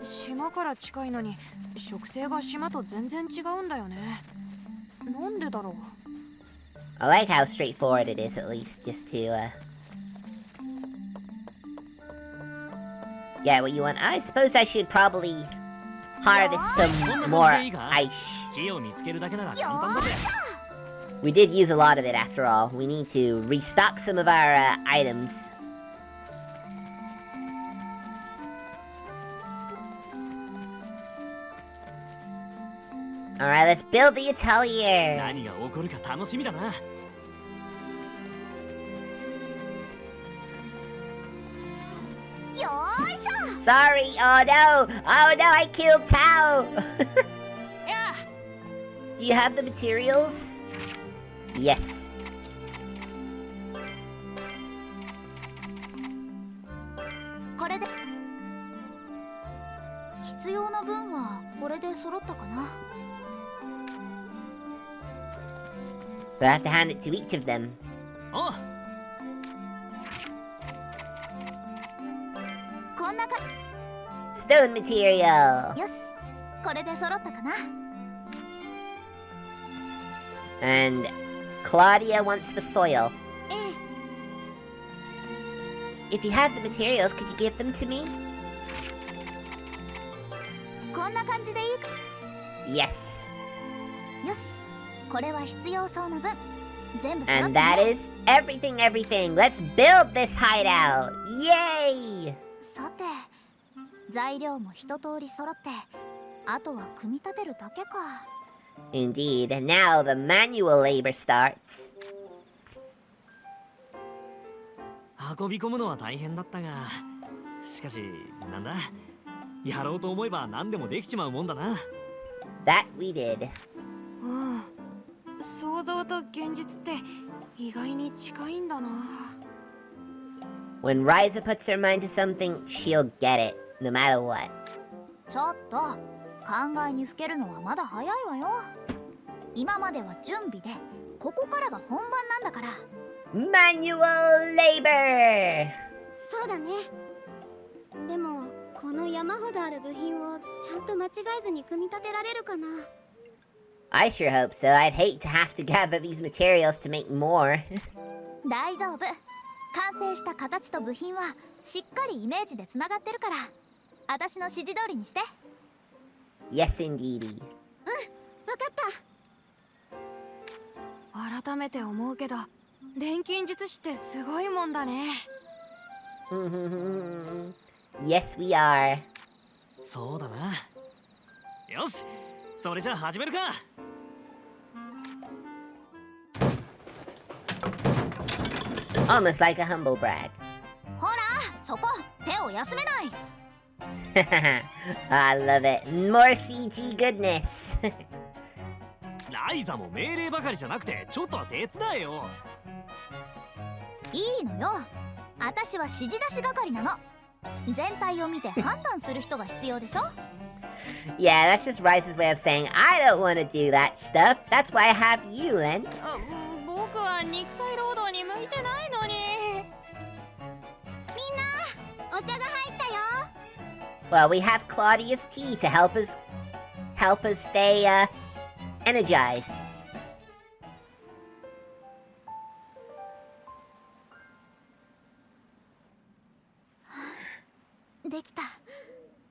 島から近いのに植生が島と全然違うんだよね。なんでだろう。 I like how straightforward it is, at least, just to, get what you want. I suppose I should probably harvest some more ice. 木を見つけるだけなら簡単だぜ。 We did use a lot of it after all. We need to restock some of our, items. Alright, let's build the Atelier. 何が起こるか楽しみだな。よーいしょ。 Sorry, oh no! Oh no, I killed Tao! Yeah. Do you have the materials? Yes. これで必要な分はこれで揃ったかな。 So I have to hand it to each of them. おう。こんなか Stone material! よし、これで揃ったかな。 And Claudia wants the soil. え If you have the materials, could you give them to me? こんな感じでいいか。 Yes. よし、これは必要そうな分全部揃った And ね。 that is everything, everything. Let's build this hideout! Yay! さて、材料も一通り揃って、あとは組み立てるだけか。 Indeed, now the manual labor starts. 運び込むのは大変だったが、しかしなんだ、やろうと思えば何でもできちまうもんだな。 That we did. うん。想像と現実って意外に近いんだな。 When Ryza puts her mind to something, she'll get it, no matter what. ちょっと考えにふけるのはまだ早いわよ。今までは準備で、ここからが本番なんだから。 Manual labor! そうだね。でもこの山ほどある部品をちゃんと間違えずに組み立てられるかな。 I sure hope so. I'd hate to have to gather these materials to make more. 大丈夫。完成した形と部品はしっかりイメージでつながってるから、私の指示通りにして。 Yes, indeedy. わかった。改めて思うけど、錬金術師ってすごいもんだね。Yes, we are. そうだな。よし、それじゃあ始めるか。Almost like a humble brag. ほら、そこ手を休めない。 I love it. More CG goodness. ライザも命令ばかりじゃなくて、ちょっとは手伝えよ。いいのよ。私は指示出し係なの。全体を見て判断する人が必要でしょ。 Yeah, that's just Ryza's way of saying I don't want to do that stuff. That's why I have you, Lent. 僕は肉体労働に向いてないのに。みんな、お茶が入ったよ。 Well, we have Claudia's tea to help us stay energized. できた。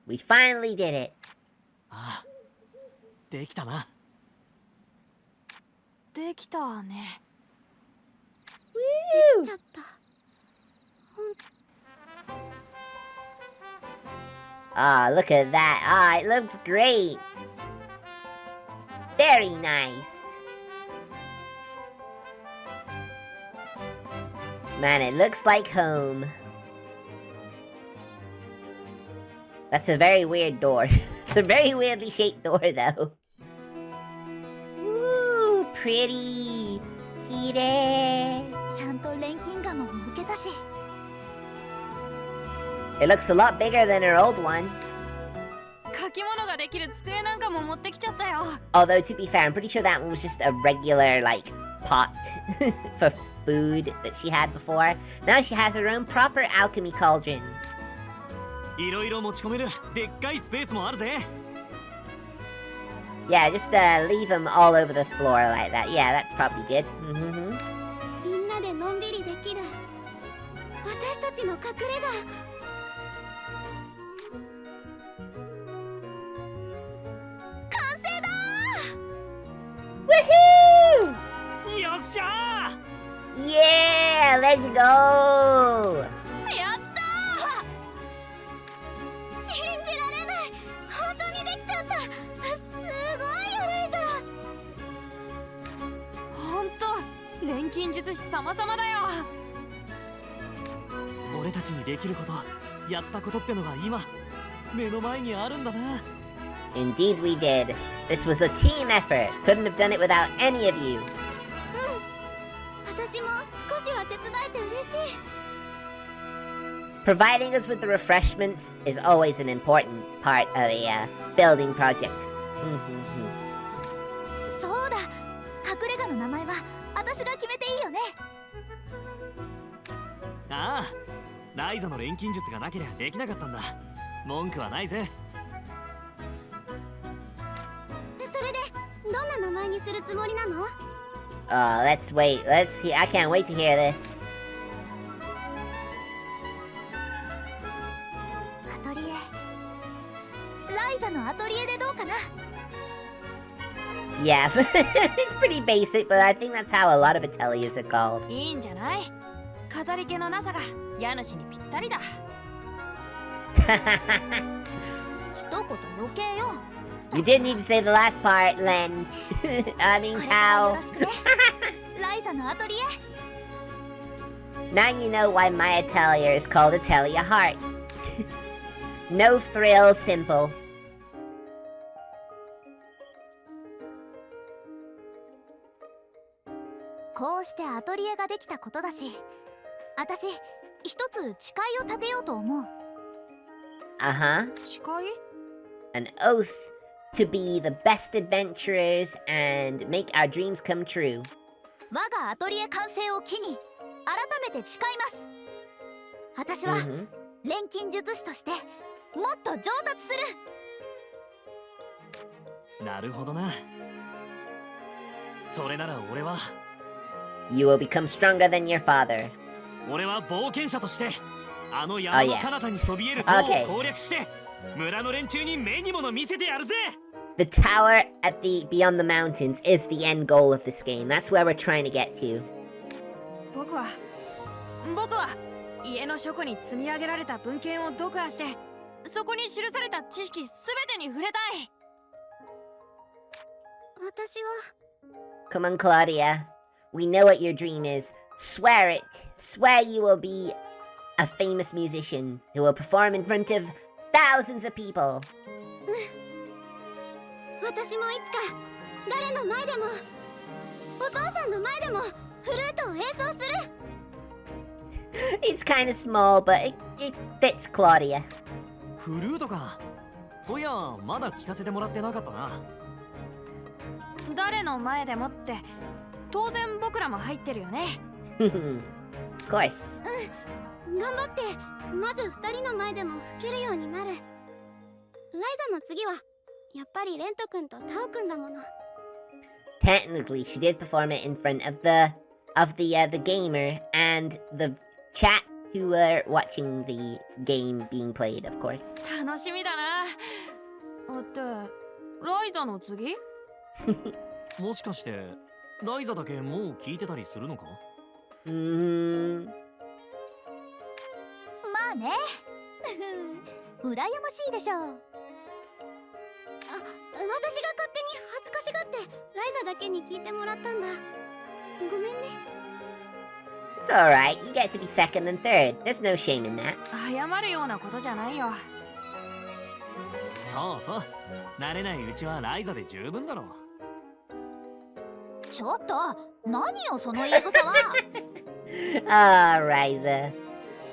We finally did it. ああ、できたな。できたね。できちゃった。Ah, look at that. Ah, it looks great. Very nice. Man, it looks like home. That's a very weird door. It's a very weirdly shaped door, though. Ooh, pretty. Kirei. ちゃんと錬金釜も抜けたし。 It looks a lot bigger than her old one. 書き物ができる机なんかも持ってきちゃったよ。 Although, to be fair, I'm pretty sure that one was just a regular, like, pot for food that she had before. Now she has her own proper alchemy cauldron. いろいろ持ち込めるでっかいスペースもあるぜ。 Yeah, just leave them all over the floor like that. Yeah, that's probably good. みんなでのんびりできる。私たちの隠れ家。 Woohoo! よっしゃー。 Yeah, let's go! やったー。信じられない。本当にできちゃった。すごいよ、ライザ。ほんと、錬金術師様々だよ。俺たちにできること、やったことってのが今目の前にあるんだな。 Indeed we did. This was a team effort. Couldn't have done it without any of you. 私も少しは手伝えて嬉しい。Providing us with the refreshments is always an important part of a building project. そうだ、隠れ家の名前は私が決めていいよね。ああ、ライザの錬金術がなければできなかったんだ。文句はないぜ。それでどんな名前にするつもりなの？ Let's wait. Let's see. I can't wait to hear this. アトリエ。ライザのアトリエでどうかな？ Yeah, it's pretty basic, but I think that's how a lot of ateliers are called. いいんじゃない？飾り気のなさが家主にぴったりだ。一言余計よ。You didn't need to say the last part, Len. I mean, これからよ Tao. ろしくね。ライザのアトリエ。 Now you know why my atelier is called Atelier Heart. No thrill, simple. こうしてアトリエができたことだし、私一つ誓いを立てようと思う。Uh-huh. 誓い？ An oath to be the best adventurers and make our dreams come true. 我がアトリエ完成を機に改めて誓います。私は Mhm. 錬金術師としてもっと上達する。なるほどな。それなら俺は You will become stronger than your father. 俺は冒険者としてあの山の彼方にそびえる塔 Okay. を攻略して村の連中に目に物見せてやるぜ。 The tower at the beyond the mountains is the end goal of this game. That's where we're trying to get to. 僕は家の書庫に積み上げられた文献を読破して、そこに記された知識すべてに触れたい。私は Come on, Claudia. We know what your dream is. Swear it. Swear you will be a famous musician who will perform in front of thousands of people. 私もいつか誰の前でもお父さんの前でもフルートを演奏する。 It's kind of small, but it fits Claudia. フルートか。そういやまだ聞かせてもらってなかったな。誰の前でもって当然僕らも入ってるよね。Of course. 頑張ってまず2人の前でも吹けるようになる。ライザの次はやっぱりレント君とタオ君だもの。 Technically, she did perform it in front of the gamer and the chat who were watching the game being played, of course. 楽しみだな。ってライザの次？もしかしてライザだけもう聞いてたりするのか？まあね。羨ましいでしょう。私が勝手に恥ずかしがってライザだけに聞いてもらったんだ。ごめんね。 It's alright, you get to be second and third. There's no shame in that. 謝るようなことじゃないよ。そうそう。慣れないうちはライザで十分だろう。ちょっと何よその言い草は。Ah, Ryza.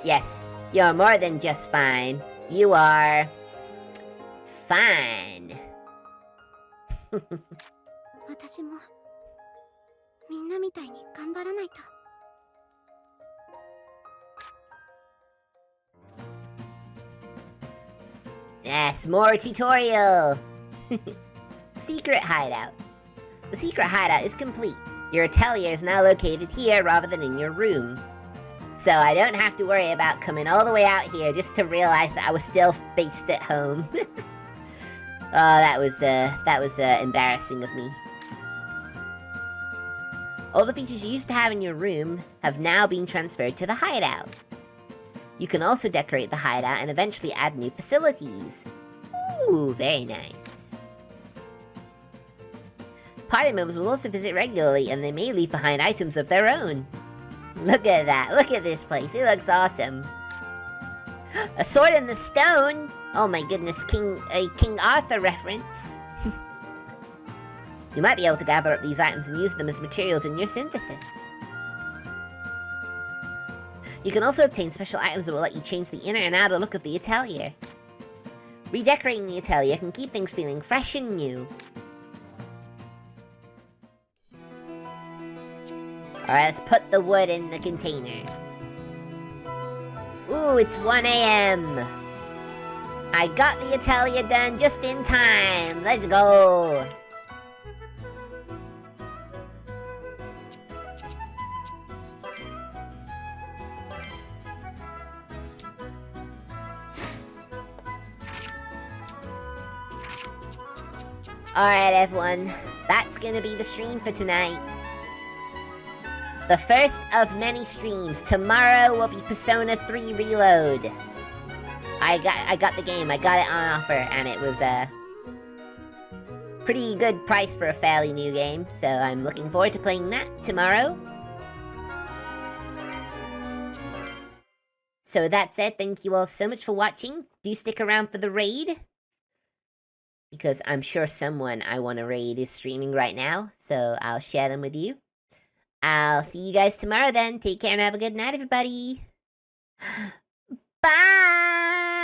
Yes, you're more than just fine. You are fine. 私もみんなみたいに頑張らないと。 Yes, more tutorial. Secret hideout. The secret hideout is complete. Your atelier is now located here rather than in your room. So I don't have to worry about coming all the way out here just to realize that I was still based at home. Oh, that was embarrassing of me. All the features you used to have in your room have now been transferred to the hideout. You can also decorate the hideout and eventually add new facilities. Ooh, very nice. Party members will also visit regularly and they may leave behind items of their own. Look at that, look at this place, it looks awesome. A sword in the stone? Oh my goodness, King Arthur reference. You might be able to gather up these items and use them as materials in your synthesis. You can also obtain special items that will let you change the inner and outer look of the Atelier. Redecorating the Atelier can keep things feeling fresh and new. Alright, let's put the wood in the container. Ooh, it's 1 AM. I got the Atelier done just in time. Let's go. Alright everyone, that's gonna be the stream for tonight. The first of many streams. Tomorrow will be Persona 3 Reload. I got the game, I got it on offer, and it was a pretty good price for a fairly new game, so I'm looking forward to playing that tomorrow. So that said, thank you all so much for watching. Do stick around for the raid, because I'm sure someone I want to raid is streaming right now, so I'll share them with you. I'll see you guys tomorrow then. Take care and have a good night, everybody. Bye!